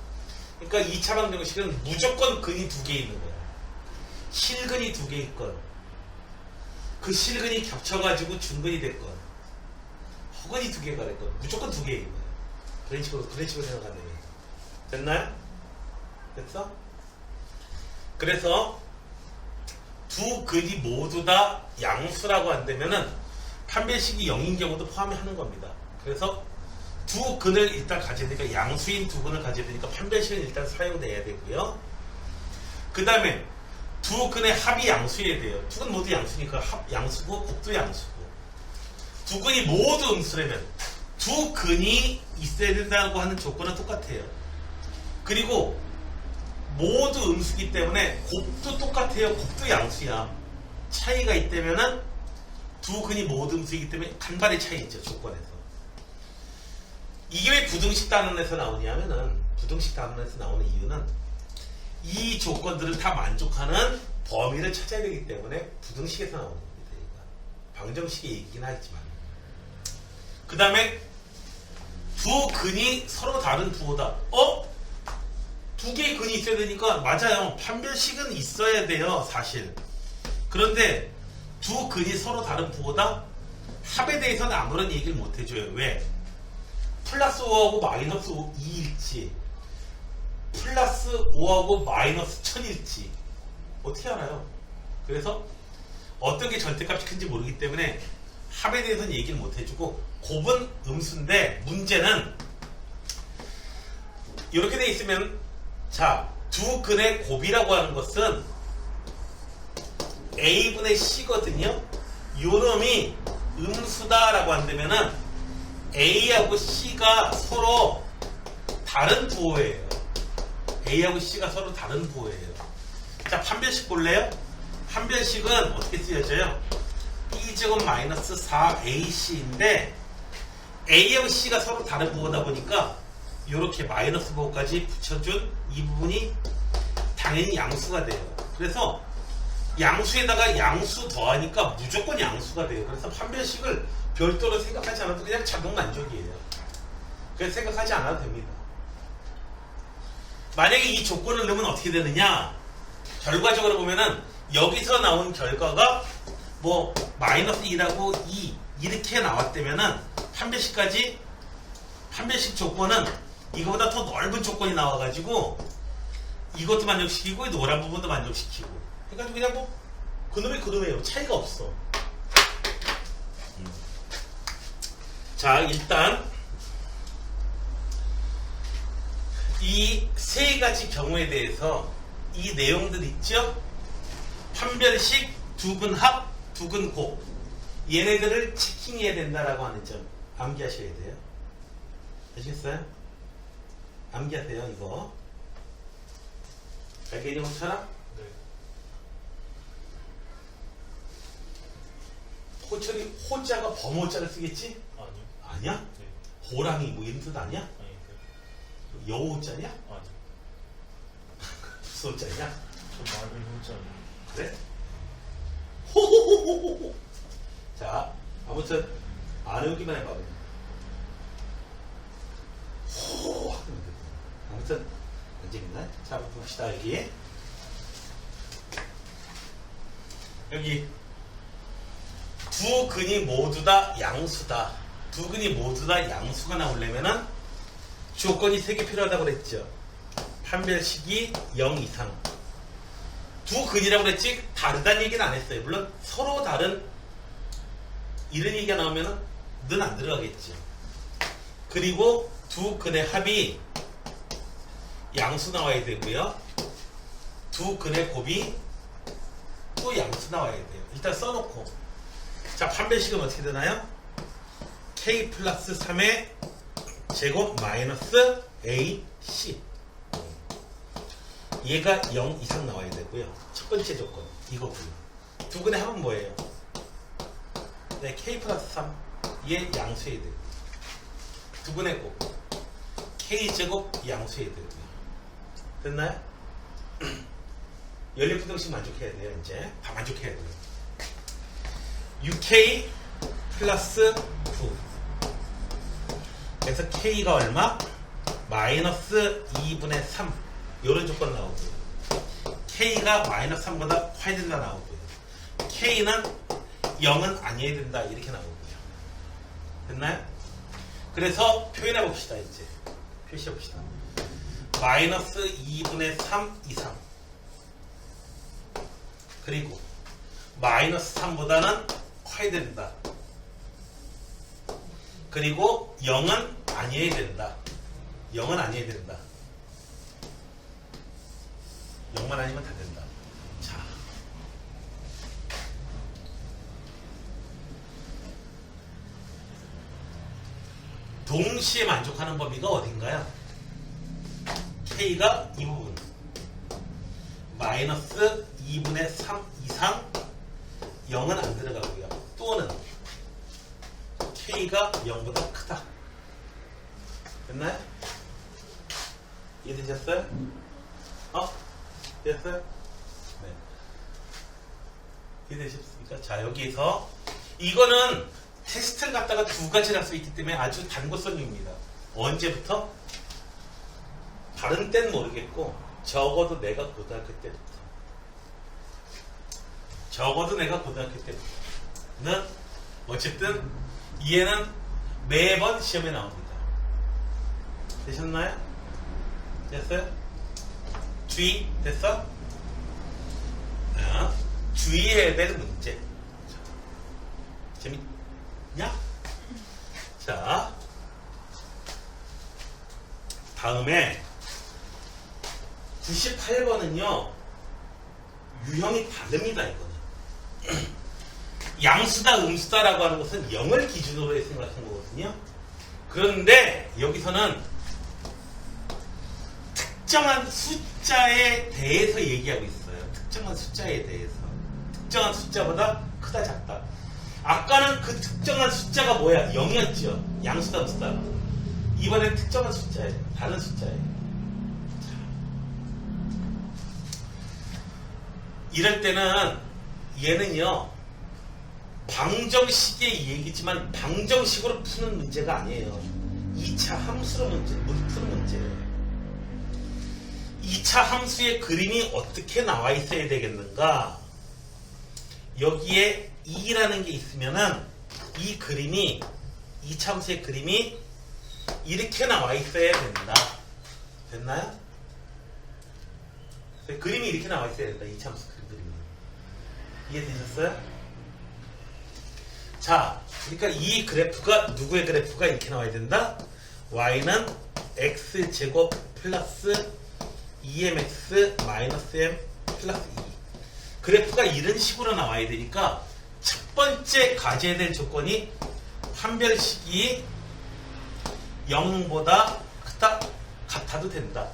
[SPEAKER 1] 그러니까 2차 방정식은 무조건 근이 두 개 있는 거예요. 실근이 두 개 있건, 그 실근이 겹쳐가지고 중근이 됐건, 허근이 두 개가 됐건, 무조건 두 개인 거예요. 그런 식으로 생각하면 돼요. 됐나요? 됐어? 그래서 두 근이 모두 다 양수라고 한다면은 판별식이 0인 경우도 포함하는 겁니다. 그래서 두 근을 일단 가져야 되니까 양수인 두 근을 가져야 되니까 판별식은 일단 사용돼야 되고요. 그 다음에 두 근의 합이 양수여야 돼요. 두 근 모두 양수니까 합 양수고 곱도 양수고. 두 근이 모두 음수라면 두 근이 있어야 된다고 하는 조건은 똑같아요. 그리고 모두 음수기 때문에 곱도 똑같아요. 곱도 양수야. 차이가 있다면은 두 근이 모두 음수이기 때문에 간발의 차이 있죠. 조건에서. 이게 왜 부등식 단원에서 나오냐면은 부등식 단원에서 나오는 이유는 이 조건들을 다 만족하는 범위를 찾아야 되기 때문에 부등식에서 나오는 겁니다. 그러니까 방정식의 얘기긴 하지만. 그 다음에 두 근이 서로 다른 부호다. 두 개의 근이 있어야 되니까 맞아요. 판별식은 있어야 돼요. 사실 그런데 두 근이 서로 다른 부호다? 합에 대해서는 아무런 얘기를 못 해줘요. 왜? 플러스 5하고 마이너스 2일지 플러스 5하고 마이너스 1000일지 어떻게 알아요? 그래서 어떤 게 절대값이 큰지 모르기 때문에 합에 대해서는 얘기를 못 해주고 곱은 음수인데 문제는 이렇게 돼 있으면 자, 두 근의 곱이라고 하는 것은 A분의 C거든요. 요놈이 음수다라고 한다면은 A하고 C가 서로 다른 부호예요. A하고 C가 서로 다른 부호예요. 자, 판별식 볼래요? 판별식은 어떻게 쓰여져요? B제곱 마이너스 4AC인데 A하고 C가 서로 다른 부호다 보니까 이렇게 마이너스 부호까지 붙여준 이 부분이 당연히 양수가 돼요. 그래서 양수에다가 양수 더하니까 무조건 양수가 돼요. 그래서 판별식을 별도로 생각하지 않아도 그냥 자동 만족이에요. 그래서 생각하지 않아도 됩니다. 만약에 이 조건을 넣으면 어떻게 되느냐? 결과적으로 보면은 여기서 나온 결과가 뭐 마이너스 2라고 2 이렇게 나왔다면은 판별식 조건은 이거보다 더 넓은 조건이 나와가지고 이것도 만족시키고 이 노란 부분도 만족시키고 해가지고 그냥 뭐 그놈이 그놈이에요. 차이가 없어. 자, 일단 이 세 가지 경우에 대해서 이 내용들 있죠? 판별식, 두근합, 두근곱 얘네들을 체킹해야 된다라고 하는 점 암기하셔야 돼요. 아시겠어요? 암기하세요. 이거 알겠니 호철아?
[SPEAKER 4] 네.
[SPEAKER 1] 호철이 호자가 범호자를 쓰겠지?
[SPEAKER 4] 아니요.
[SPEAKER 1] 아니야?
[SPEAKER 4] 네.
[SPEAKER 1] 호랑이 뭐 이런 뜻 아니야?
[SPEAKER 4] 아니, 그,
[SPEAKER 1] 여호자냐?
[SPEAKER 4] 아니.
[SPEAKER 1] 무슨 호자냐?
[SPEAKER 4] 저 말을 혼자.
[SPEAKER 1] 그래? 호호호호호. 자, 아무튼 안 외우기만 해봐. 호. 아무튼 안 재밌나? 자, 한번 봅시다. 여기 두 근이 모두 다 양수다. 두 근이 모두 다 양수가 나오려면은 조건이 3개 필요하다고 그랬죠. 판별식이 0 이상. 두 근이라고 그랬지 다르다는 얘기는 안 했어요. 물론 서로 다른 이런 얘기가 나오면은 는 안 들어가겠죠. 그리고 두 근의 합이 양수 나와야 되고요. 두 근의 곱이 또 양수 나와야 돼요. 일단 써놓고 자, 판별식은 어떻게 되나요? K 플러스 3의 제곱 마이너스 AC 얘가 0 이상 나와야 되고요. 첫 번째 조건 이거고요. 두 근의 합은 뭐예요? 네, K 플러스 3 얘 양수해야 되고요. 두 근의 곱 K 제곱 양수해야 되고요. 됐나요? 연립부등식 만족해야 돼요. 이제 다 만족해야 돼요. 6K 플러스 9 그래서 K가 얼마? 마이너스 2분의 3 이런 조건 나오고요. K가 마이너스 3보다 커야 된다 나오고요. K는 0은 아니어야 된다 이렇게 나오고요. 됐나요? 그래서 표현해 봅시다. 이제 표시해 봅시다. 마이너스 2분의 3 이상 그리고 마이너스 3보다는 커야 된다. 그리고 0은 아니어야 된다. 0은 아니어야 된다. 0만 아니면 다 된다. 자, 동시에 만족하는 범위가 어딘가요? K가 이 부분 마이너스 2분의 3 이상 0은 안 들어가고요. 또는 K가 0보다 크다. 됐나요? 이해되셨어요? 됐어요? 네. 이해되셨습니까? 자, 여기에서 이거는 테스트를 갖다가 두 가지를 할 수 있기 때문에 아주 단고성입니다. 언제부터? 다른 때는 모르겠고 적어도 내가 고등학교 때부터 적어도 내가 고등학교 때는 어쨌든 얘는 매번 시험에 나옵니다. 되셨나요? 됐어요? 주의 됐어? 주의해야 될 문제. 재밌냐? 자, 다음에 98번은요 유형이 다릅니다. 이거는 양수다 음수다라고 하는 것은 0을 기준으로 생각한 거거든요. 그런데 여기서는 특정한 숫자에 대해서 얘기하고 있어요. 특정한 숫자에 대해서. 특정한 숫자보다 크다 작다. 아까는 그 특정한 숫자가 뭐야? 0이었죠. 양수다 음수다. 이번엔 특정한 숫자예요. 다른 숫자예요. 이럴 때는 얘는요 방정식의 얘기지만 방정식으로 푸는 문제가 아니에요. 2차 함수로 푸는 문제예요. 2차 함수의 그림이 어떻게 나와 있어야 되겠는가? 여기에 2라는 게 있으면은 이 그림이 2차 함수의 그림이 이렇게 나와 있어야 된다. 됐나요? 그림이 이렇게 나와 있어야 된다. 2차 함수 그림이. 이해되셨어요? 자, 그러니까 이 그래프가 누구의 그래프가 이렇게 나와야 된다? y는 x제곱 플러스 2mx 마이너스 m 플러스 2. 그래프가 이런 식으로 나와야 되니까 첫 번째 가져야 될 조건이 판별식이 0보다 크다 같아도 된다.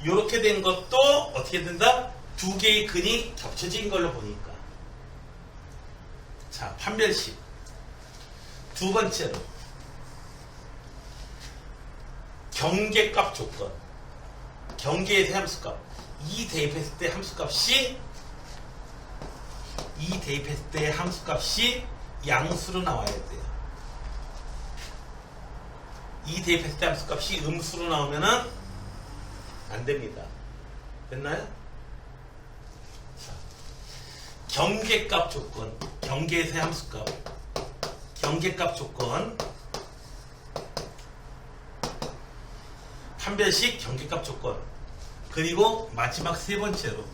[SPEAKER 1] 이렇게 된 것도 어떻게 된다? 두 개의 근이 겹쳐진 걸로 보니까. 자, 판별식. 두 번째로 경계값 조건. 경계의 함수값. 2 대입했을 때 함수값이 양수로 나와야 돼요. 2 대입했을 때 함수값이 음수로 나오면은 안 됩니다. 됐나요? 자, 경계값 조건. 경계에서의 함수값. 경계값 조건. 판별식 경계값 조건. 그리고 마지막 세 번째로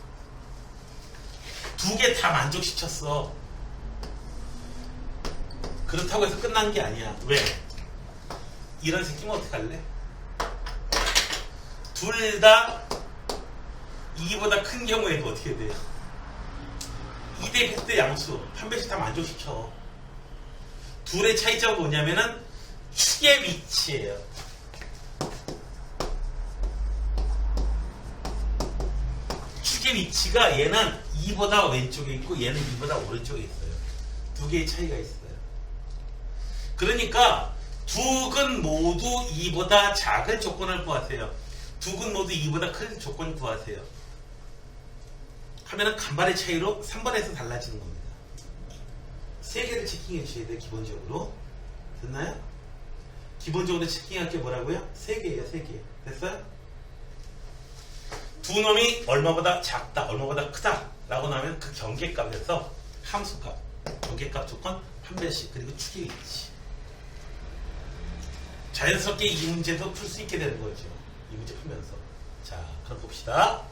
[SPEAKER 1] 두 개 다 만족시켰어. 그렇다고 해서 끝난 게 아니야. 왜? 이런 새끼면 어떡할래? 둘 다 2보다 큰 경우에도 어떻게 돼요? 2 대입했을 때 양수, 판별식 다 만족시켜. 둘의 차이점은 뭐냐면은 축의 위치예요. 축의 위치가 얘는 2보다 왼쪽에 있고 얘는 2보다 오른쪽에 있어요. 두 개의 차이가 있어요. 그러니까 두 근 모두 2보다 작은 조건을 구하세요. 두 근 모두 2보다 큰 조건을 구하세요. 하면은 간발의 차이로 3번에서 달라지는 겁니다. 세 개를 체킹해 주셔야 돼요. 기본적으로. 됐나요? 기본적으로 체킹할 게 뭐라고요? 세 개예요. 세 개. 됐어요? 두 놈이 얼마보다 작다, 얼마보다 크다 라고 나오면 그 경계값에서 함수값, 경계값 조건, 판별식, 그리고 축의 위치. 자연스럽게 이 문제도 풀 수 있게 되는 거죠. 이 문제 풀면서. 자, 그럼 봅시다.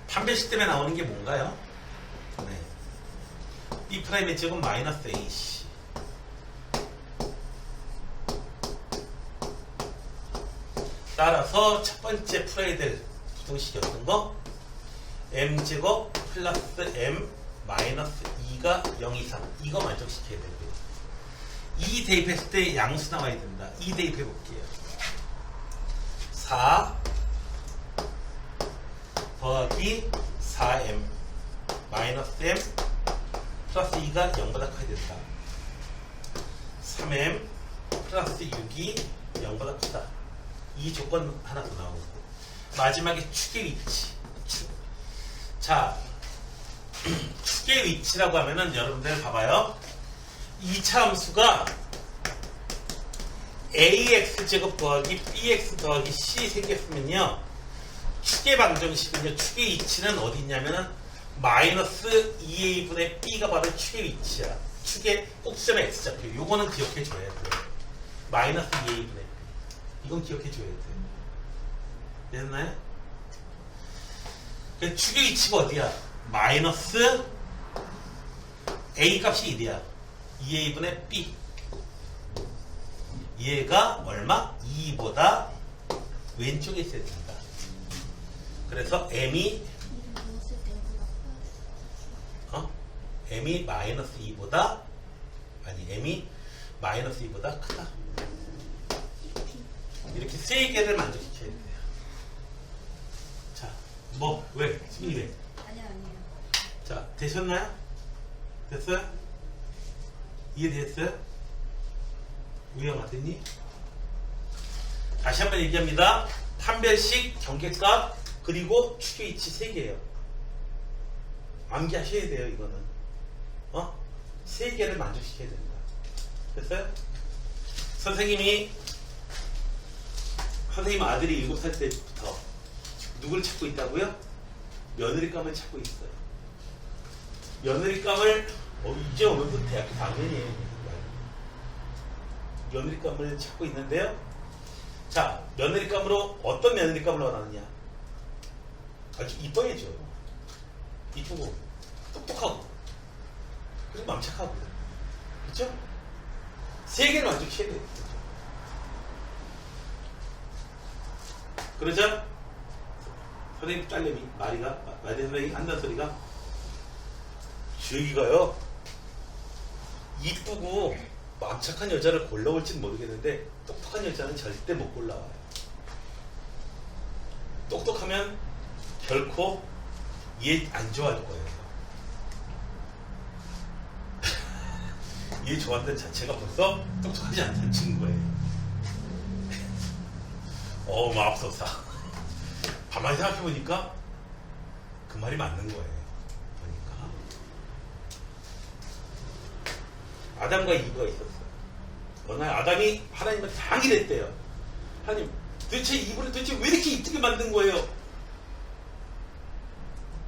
[SPEAKER 1] 판별식 때문에 나오는 게 뭔가요? 네. B'의 제곱 마이너스 AC. 따라서 첫 번째 풀어야 될 부등식이었던 거 M제곱 플러스 M 마이너스 2가 0 이상. 이거 만족시켜야 되고요. 2 대입했을 때 양수 나와야 된다. 2 대입해 볼게요. 4 더하기 4M 마이너스 M 플러스 2가 0보다 커야 된다. 3M 플러스 6이 0보다 크다. 이 조건 하나 더 나오고 마지막에 축의 위치. 자, 축의 위치라고 하면은 여러분들 봐봐요. 2차 함수가 AX제곱 더하기 BX 더하기 C 생겼으면요 축의 방정식은요 축의 위치는 어디 있냐면은 마이너스 2a분의 b가 바로 축의 위치야. 축의 꼭지점에 x좌표. 요거는 기억해 줘야 돼. 마이너스 2a분의 b. 이건 기억해 줘야 돼. 됐나요? 그 축의 위치가 어디야? 마이너스 a 값이 1이야. 2a분의 b. 얘가 얼마? 2보다 왼쪽에 있어야 된다. 그래서 m이 m이 마이너스 2보다 m이 마이너스 2보다 크다. 이렇게 세 개를 만족시켜야 돼요. 자, 뭐 왜? 지금 왜?
[SPEAKER 2] 아니에요.
[SPEAKER 1] 자, 되셨나요? 됐어요? 이해됐어요? 우리가 맞았니? 다시 한번 얘기합니다. 판별식, 경계값, 그리고 축의 위치 3개예요. 암기하셔야 돼요, 이거는. 3개를 만족시켜야 됩니다. 됐어요? 선생님 아들이 7살 때부터 누굴 찾고 있다고요? 며느리감을 찾고 있어요. 며느리감을 이제 오면서 대학교 4학년이에요. 며느리감을 찾고 있는데요. 자, 며느리감으로 어떤 며느리감을 원하느냐? 아주 이뻐야죠. 이쁘고 똑똑하고 그리고 마음 착하고 그렇죠? 3개를 만족시켜야 돼요. 그러자 선생님 딸내미 마리 선생님이 한다는 소리가 주혁이가요 이쁘고 마음 착한 여자를 골라올지는 모르겠는데 똑똑한 여자는 절대 못 골라와요. 똑똑하면 결코 얘 안 좋아할 거예요. 얘 좋아한다는 자체가 벌써 똑똑하지 않다는 증거예요. 마법사. 가만히 생각해보니까 그 말이 맞는 거예요. 보니까 아담과 이브가 있었어요. 어느 날 아담이 하나님을 당일했대요. 하나님, 도대체 이브를 도대체 왜 이렇게 이쁘게 만든 거예요?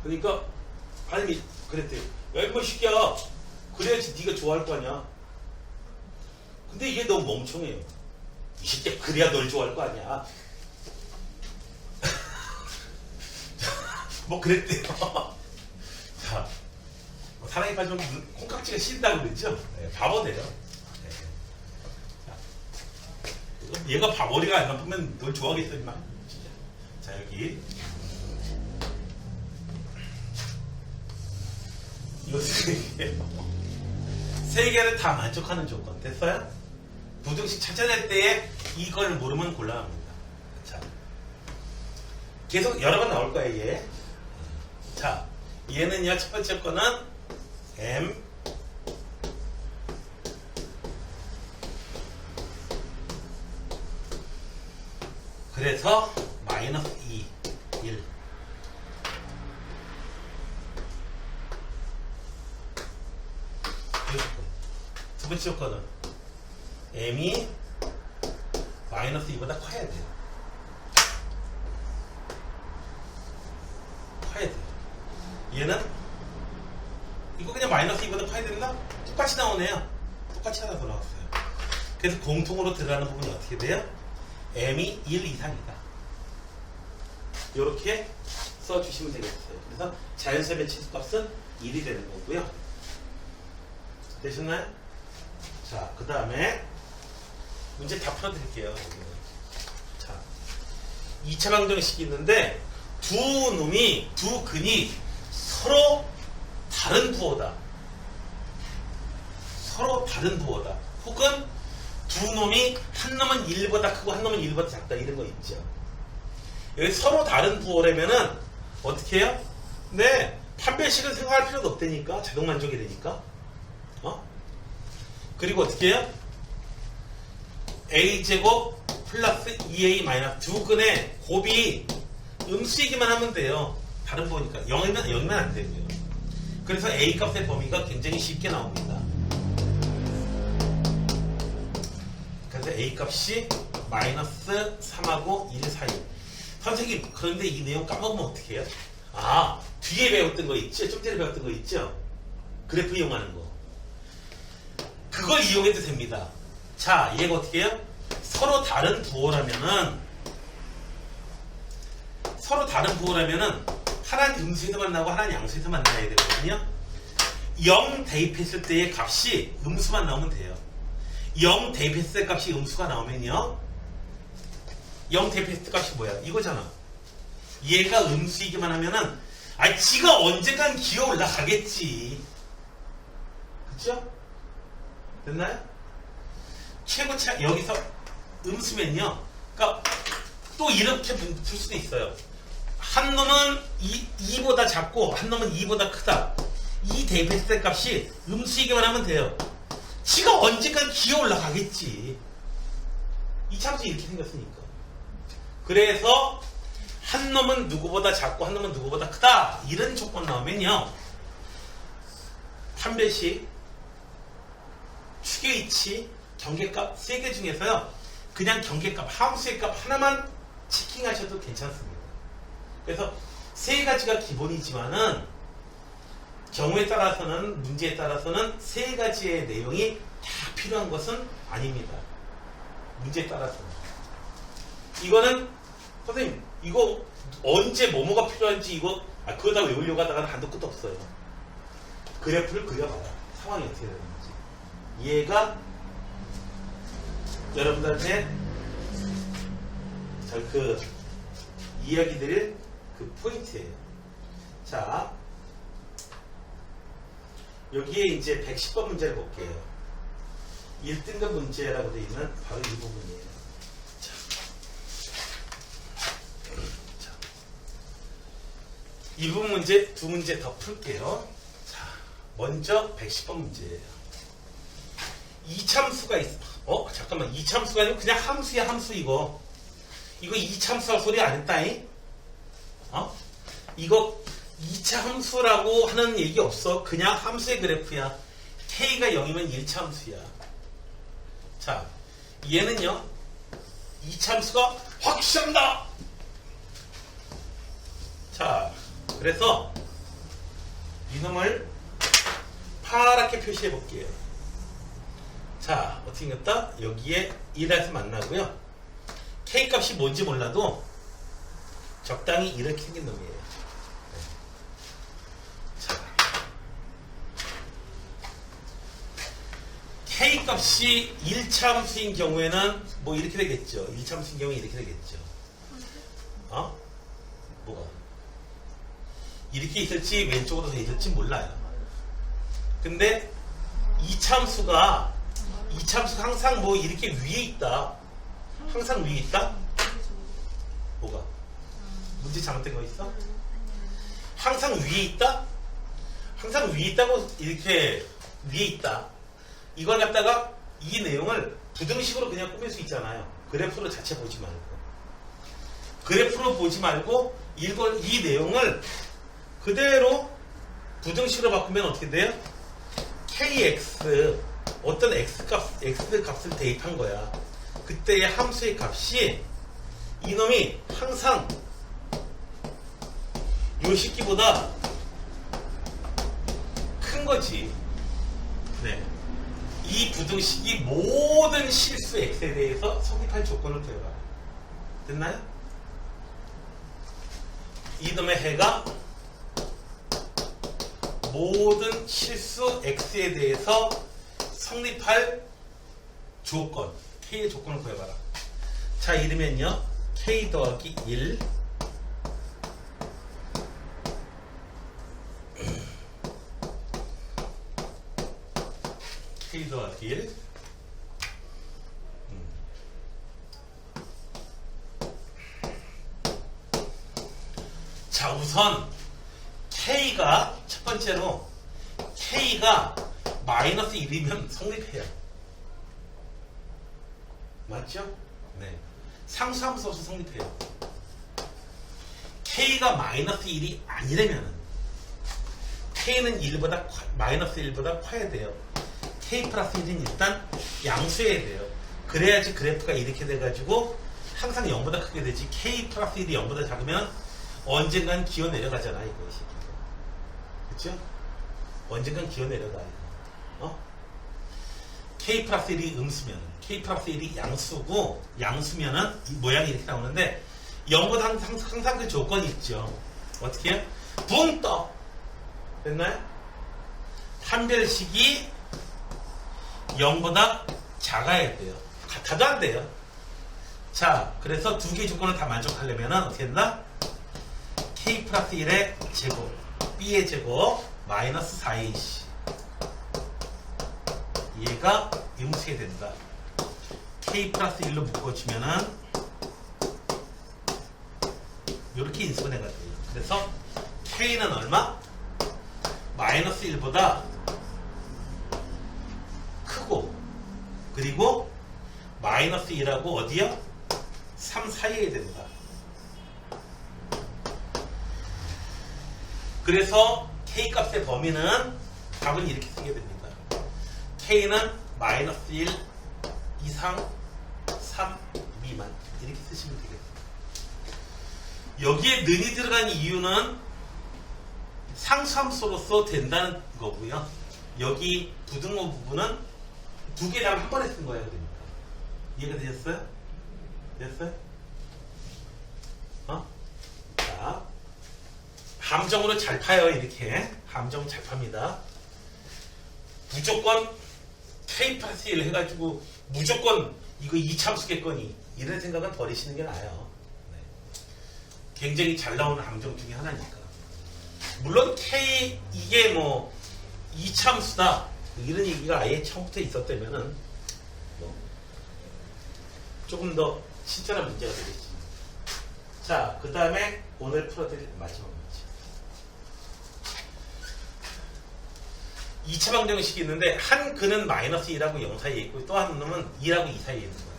[SPEAKER 1] 그러니까 하나님이 그랬대요. 야, 이거 새끼야. 그래야지 네가 좋아할 거 아니야. 근데 이게 너무 멍청해요. 이 새끼야, 그래야 널 좋아할 거 아니야. 뭐 그랬대요. 자, 사랑에 빠지면 콩깍지가 씌인다고 그랬죠? 네, 바보네요. 네. 자, 얘가 머리가 안 나쁘면 널 좋아하겠어, 임마. 진짜. 자, 여기. 이 3개를 다 만족하는 조건. 됐어요? 부등식 찾아낼 때에 이걸 모르면 곤란합니다. 자, 계속 여러 번 나올 거예요, 얘. 자, 얘는요, 첫 번째 거는 M 그래서 마이너스 2, 1 두 번째 조건은 M이 마이너스 2보다 커야 돼요. 커야 돼요. 얘는 이거 그냥 마이너스 2보다 커야 된다? 똑같이 나오네요. 똑같이 하나 더 나왔어요. 그래서 공통으로 들어가는 부분이 어떻게 돼요? M이 1 이상이다. 이렇게 써주시면 되겠어요. 그래서 자연수의 치수값은 1이 되는 거고요. 되셨나요? 자, 그 다음에 문제 다 풀어드릴게요. 자, 2차 방정식이 있는데 두 근이 서로 다른 부호다. 서로 다른 부호다. 혹은 두 놈이 한 놈은 1보다 크고 한 놈은 1보다 작다. 이런 거 있죠. 여기 서로 다른 부호라면은 어떻게 해요? 네, 판별식은 생각할 필요도 없다니까. 자동 만족이 되니까. 그리고 어떻게 해요? a제곱 플러스 2a 마이너스 두 근의 곱이 음수이기만 하면 돼요. 다른 부호니까 0이면 안 되고요. 그래서 a 값의 범위가 굉장히 쉽게 나옵니다. 그래서 a 값이 마이너스 3하고 1 사이. 선생님, 그런데 이 내용 까먹으면 어떻게 해요? 뒤에 배웠던 거 있죠? 좀 전에 배웠던 거 있죠? 그래프 이용하는 거. 그걸 이용해도 됩니다. 자, 얘가 어떻게 해요? 서로 다른 부호라면은 하나는 음수에서 만나고 하나는 양수에서 만나야 되거든요. 0 대입했을 때의 값이 음수만 나오면 돼요. 0 대입했을 때 값이 음수가 나오면요. 0 대입했을 때 값이 뭐야? 이거잖아. 얘가 음수이기만 하면은 지가 언젠간 기어 올라가겠지. 그쵸? 됐나요? 최고차 여기서 음수면요. 그러니까 또 이렇게 풀 수도 있어요. 한 놈은 2보다 작고 한 놈은 2보다 크다. 이 대입했을 때 값이 음수이기만 하면 돼요. 지가 언젠간 기어 올라가겠지. 이 참수 이렇게 생겼으니까. 그래서 한 놈은 누구보다 작고 한 놈은 누구보다 크다. 이런 조건 나오면요. 판별식, 추계이치, 경계값 3개 중에서요. 그냥 경계값, 함수의 값 하나만 체킹하셔도 괜찮습니다. 그래서 3가지가 기본이지만은 경우에 따라서는 문제에 따라서는 3가지의 내용이 다 필요한 것은 아닙니다. 문제에 따라서는. 이거는 선생님 이거 언제 뭐뭐가 필요한지 이거 그거 다 외우려고 하다가는 한도 끝도 없어요. 그래프를 그려봐요. 상황이 어떻게 되는지. 얘가 여러분들한테 그 이야기 드릴 그 포인트예요. 자, 여기에 이제 110번 문제를 볼게요. 1등급 문제라고 되어 있는 바로 이 부분이에요. 자, 이 부분 문제 두 문제 더 풀게요. 자, 먼저 110번 문제예요. 이참수가 있어. 잠깐만. 이참수가 아니고 그냥 함수야, 함수 이거. 이거 이참수 할 소리 안 했다잉? 이거 2차 함수라고 하는 얘기 없어. 그냥 함수의 그래프야. K가 0이면 1차 함수야. 자, 얘는요. 2차 함수가 확실합니다. 자, 그래서 이놈을 파랗게 표시해 볼게요. 자, 어떻게 생겼다? 여기에 1에서 만나고요. K값이 뭔지 몰라도 적당히 이렇게 생긴 놈이에요. 자, K값이 1차 함수인 경우에는 뭐 이렇게 되겠죠. 1차 함수인 경우에 이렇게 되겠죠. 뭐가? 이렇게 있을지 왼쪽으로 돼 있을지 몰라요. 근데 2차 함수가 항상 뭐 이렇게 위에 있다. 항상 위에 있다? 뭐가? 문제 잘못된 거 있어? 항상 위에 있다? 항상 위에 있다고 이렇게 위에 있다. 이걸 갖다가 이 내용을 부등식으로 그냥 꾸밀 수 있잖아요. 그래프로 자체 보지 말고. 그래프로 보지 말고 이 내용을 그대로 부등식으로 바꾸면 어떻게 돼요? KX 어떤 X 값을 대입한 거야. 그때의 함수의 값이 이놈이 항상 요 식기보다 큰 거지. 네. 이 부등식이 모든 실수 X에 대해서 성립할 조건을 구해봐. 됐나요? 이놈의 해가 모든 실수 X에 대해서 성립할 조건, K의 조건을 구해봐라. 자, 이러면요. K 더하기 1 K 더하기 1 자, 우선 K가 첫 번째로 K가 마이너스 1이면 성립해요. 맞죠? 네. 상수함수 없이 성립해요. K가 마이너스 1이 아니라면 K는 마이너스 1보다 커야 돼요. K 플러스 1은 일단 양수해야 돼요. 그래야지 그래프가 이렇게 돼가지고 항상 0보다 크게 되지. K 플러스 1이 0보다 작으면 언젠간 기어 내려가잖아, 이것이. 그쵸? 언젠간 기어 내려가요. K 플러스 1이 음수면 K 플러스 1이 양수고 양수면은 이 모양이 이렇게 나오는데 0보다 항상 그 조건이 있죠. 어떻게 해요? 붕 떠. 됐나요? 판별식이 0보다 작아야 돼요. 같아도 안 돼요. 자, 그래서 두 개의 조건을 다 만족하려면 어떻게 된다? K 플러스 1의 제곱, B의 제곱, 마이너스 4AC. 얘가 음수게 된다. K 플러스 1로 묶어주면은 이렇게 인수분해가 돼요. 그래서 K는 얼마? 마이너스 1보다 크고 그리고 마이너스 1하고 어디요? 3 사이에 된다. 그래서 K 값의 범위는 답은 이렇게 쓰게 됩니다. K는 마이너스 1 이상 3 미만 이렇게 쓰시면 되겠습니다. 여기에 는이 들어간 이유는 상수함수로서 된다는 거고요. 여기 부등호 부분은 두 개 다 한 번에 쓴 거예요. 그러니까 이해가 되셨어요? 됐어요? 자, 함정으로 잘 파요. 이렇게 함정 잘 팝니다. 무조건 K 플러스 1 해가지고 무조건 이거 이참수겠거니 이런 생각은 버리시는 게 나아요. 네. 굉장히 잘 나오는 함정 중에 하나니까. 물론 K 이게 뭐 이참수다 이런 얘기가 아예 처음부터 있었다면은 뭐 조금 더 친절한 문제가 되겠지. 자, 그 다음에 오늘 풀어드릴 마지막 문제. 2차 방정식이 있는데 한 근은 마이너스 2라고 0 사이에 있고 또 한 놈은 2라고 2 사이에 있는 거예요.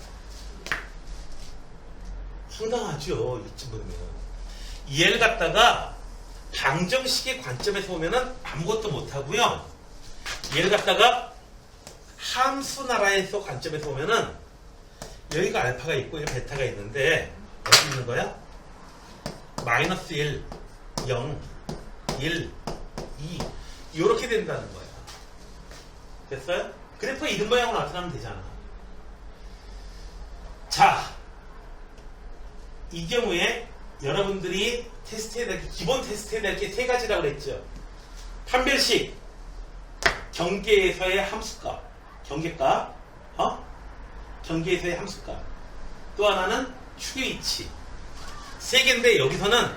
[SPEAKER 1] 황당하죠. 이쯤 보면. 얘를 갖다가 방정식의 관점에서 보면은 아무것도 못하고요. 얘를 갖다가 함수 나라에서 관점에서 보면은 여기가 알파가 있고 여기 베타가 있는데 어디 있는 거야? 마이너스 1, 0, 1, 2 이렇게 된다는 거야. 됐어요? 그래프 이름 모양으로 나타나면 되잖아. 자, 이 경우에 여러분들이 테스트해야 될 기본 테스트해야 될 게 세 가지라고 그랬죠. 판별식, 경계에서의 함수값, 경계값, 경계에서의 함수값. 또 하나는 축의 위치. 세 개인데 여기서는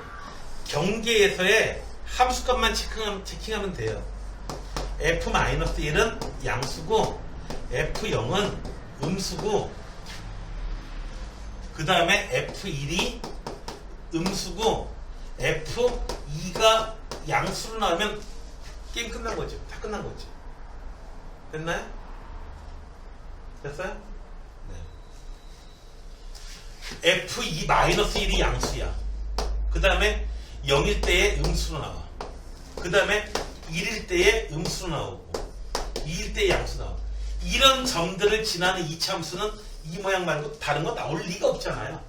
[SPEAKER 1] 경계에서의 함수값만 체킹하면 돼요. F-1은 양수고 F0은 음수고 그 다음에 F1이 음수고 F2가 양수로 나오면 게임 끝난 거죠. 다 끝난 거죠. 됐나요? 됐어요? 네. F2-1이 양수야. 그 다음에 0일 때에 음수로 나와. 그 다음에 1일 때에 음수로 나오고 2일 때에 양수 나와. 이런 점들을 지나는 이참수는 이 모양 말고 다른 거 나올 리가 없잖아요.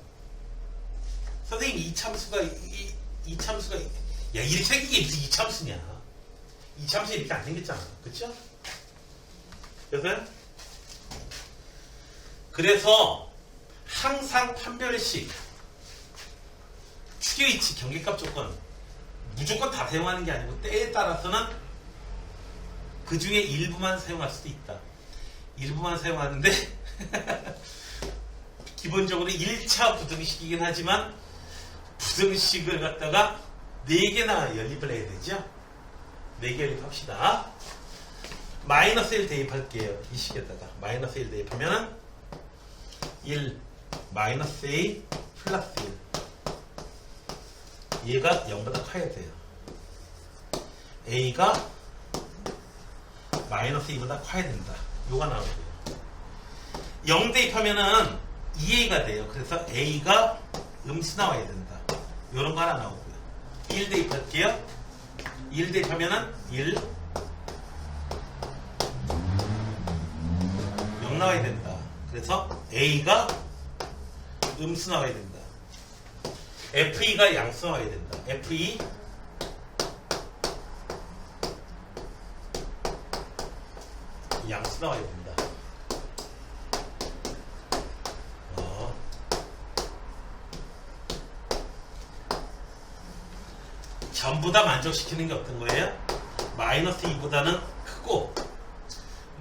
[SPEAKER 1] 선생님 이참수가 이참수가 야 이렇게 생긴 게 무슨 이참수냐. 이참수 이렇게 안 생겼잖아. 그쵸? 그래서 항상 판별식 축의 위치 경계값 조건 무조건 다 사용하는 게 아니고 때에 따라서는 그 중에 일부만 사용할 수도 있다. 일부만 사용하는데 기본적으로 1차 부등식이긴 하지만 부등식을 갖다가 4개나 연립을 해야 되죠. 4개 연립합시다. 마이너스 1 대입할게요. 이 식에다가 마이너스 1 대입하면은 1 마이너스 A 플러스 1 얘가 0보다 커야 돼요. A가 마이너스 2보다 커야 된다. 요가 나오고요. 0 대입하면은 2A가 돼요. 그래서 A가 음수 나와야 된다. 요런 거 하나 나오고요. 1 대입할게요. 1 대입하면은 1 0 나와야 된다. 그래서 A가 음수 나와야 된다. FE가 양수 나와야 된다. FE 양수 나와야 된다. 전부 다 만족시키는 게 어떤 거예요? 마이너스 2보다는 크고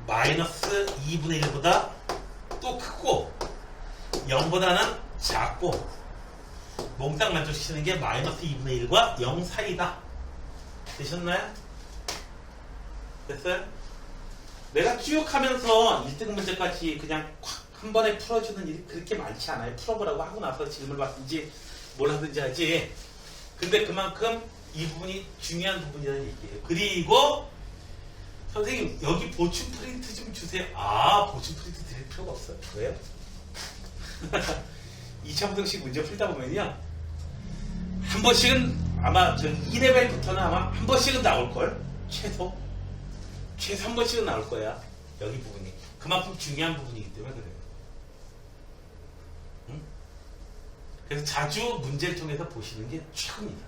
[SPEAKER 1] 마이너스 2분의 1보다 또 크고 0보다는 작고 몽땅 만족시키는 게 마이너스 2분의 1과 0 사이다. 되셨나요? 됐어요? 내가 쭉 하면서 1등 문제까지 그냥 콱 한 번에 풀어주는 일이 그렇게 많지 않아요. 풀어보라고 하고 나서 질문을 받든지 뭘 하든지 하지. 근데 그만큼 이 부분이 중요한 부분이라는 얘기예요. 그리고 선생님 여기 보충 프린트 좀 주세요. 아, 보충 프린트 드릴 필요가 없어요. 왜요? 2차부등식 문제 풀다 보면요 한 번씩은 아마 저 2레벨부터는 아마 한 번씩은 나올걸. 최소 한 번씩은 나올 거야. 여기 부분이 그만큼 중요한 부분이기 때문에 그래요. 응? 그래서 자주 문제를 통해서 보시는 게 최고입니다.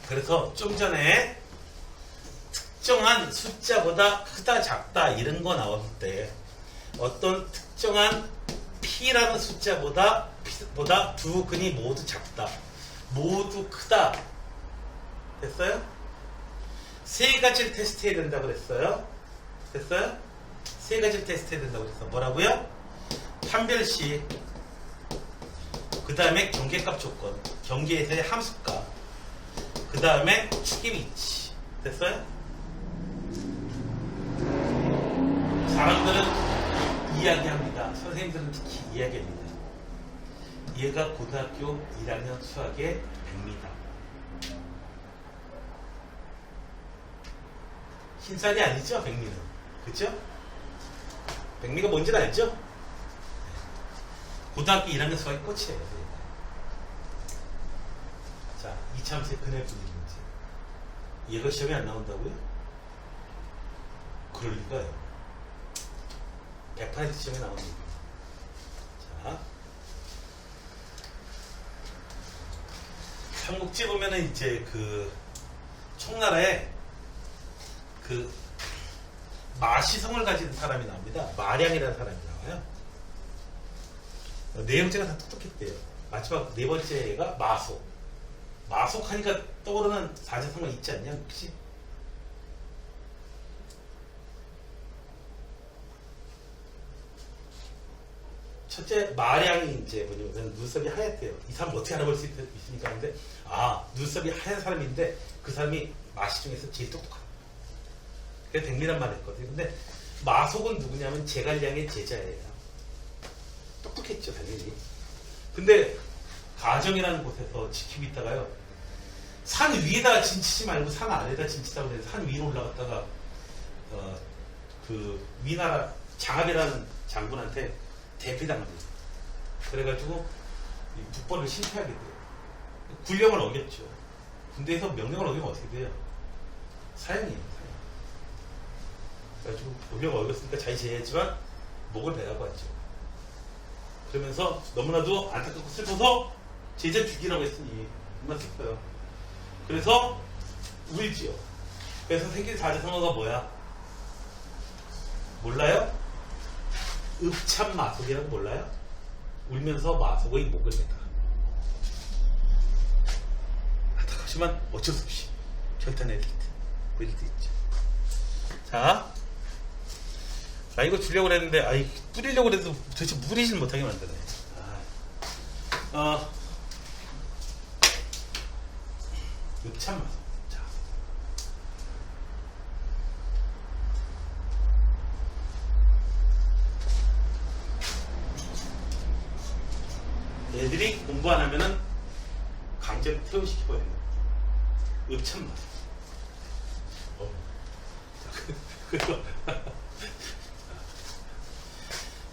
[SPEAKER 1] 그래서 좀 전에 특정한 숫자보다 크다 작다 이런 거 나왔을 때 어떤 특정한 P라는 숫자보다 두 근이 모두 작다, 모두 크다. 됐어요? 세 가지를 테스트해야 된다고 그랬어요. 됐어요? 세 가지를 테스트해야 된다고 그랬어. 뭐라고요? 판별식, 그 다음에 경계값 조건, 경계에서의 함수값, 그 다음에 축의 위치. 됐어요? 사람들은 이야기합니다. 선생님들은 특히 이야기합니다. 얘가 고등학교 1학년 수학의 백미다. 흰쌀이 아니죠, 백미는. 그쵸? 백미가 뭔지는 알죠? 고등학교 1학년 수학의 꽃이에요. 자, 이참새 근해 분리 문제. 얘가 시험에 안 나온다고요? 그럴 리가요. 100% 시험에 나옵니다. 자, 삼국지 보면은 이제 그 총나라에 그 마시성을 가진 사람이 나옵니다. 마량이라는 사람이 나와요. 내용제가 다 똑똑했대요. 마지막 네 번째가 마속. 마속하니까 떠오르는 사자성어 있지 않냐 혹시? 첫째 마량이 이제 뭐냐면 눈썹이 하얗대요. 이 사람 어떻게 알아볼 수 있습니까? 근데 눈썹이 하얀 사람인데 그 사람이 마시 중에서 제일 똑똑하다. 그래서 백미란 말을 했거든요. 근데 마속은 누구냐면 제갈량의 제자예요. 똑똑했죠 당연히. 근데 가정이라는 곳에서 지키고 있다가요 산 위에다 진치지 말고 산 아래에다 진치자고 해서 산 위로 올라갔다가 그 위나라 장압이라는 장군한테 대피당합니다. 그래가지고 국벌을 실패하게 돼요. 군령을 어겼죠. 군대에서 명령을 어기면 어떻게 돼요? 사형이에요. 사형. 그래가지고 명령을 어겼으니까 자기 제의했지만 목을 베라고 하죠. 그러면서 너무나도 안타깝고 슬퍼서 제자 죽이라고 했으니 얼마나 슬퍼요. 그래서 울지요. 그래서 생긴 사자성어가 뭐야? 몰라요? 읍참마속이라고 몰라요? 울면서 마속의 목을 베다. 안타깝지만 어쩔 수 없이 결단해야 될 때, 그럴 때 있죠. 자, 나 이거 주려고 그랬는데, 뿌리려고 그래도 도대체 뿌리질 못하게 만드네. 읍참마속. 자. 애들이 공부 안 하면은 강제로 퇴원시켜버려요. 읍참마속.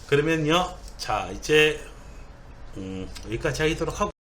[SPEAKER 1] 그러면요, 자, 이제, 여기까지 하도록 하고.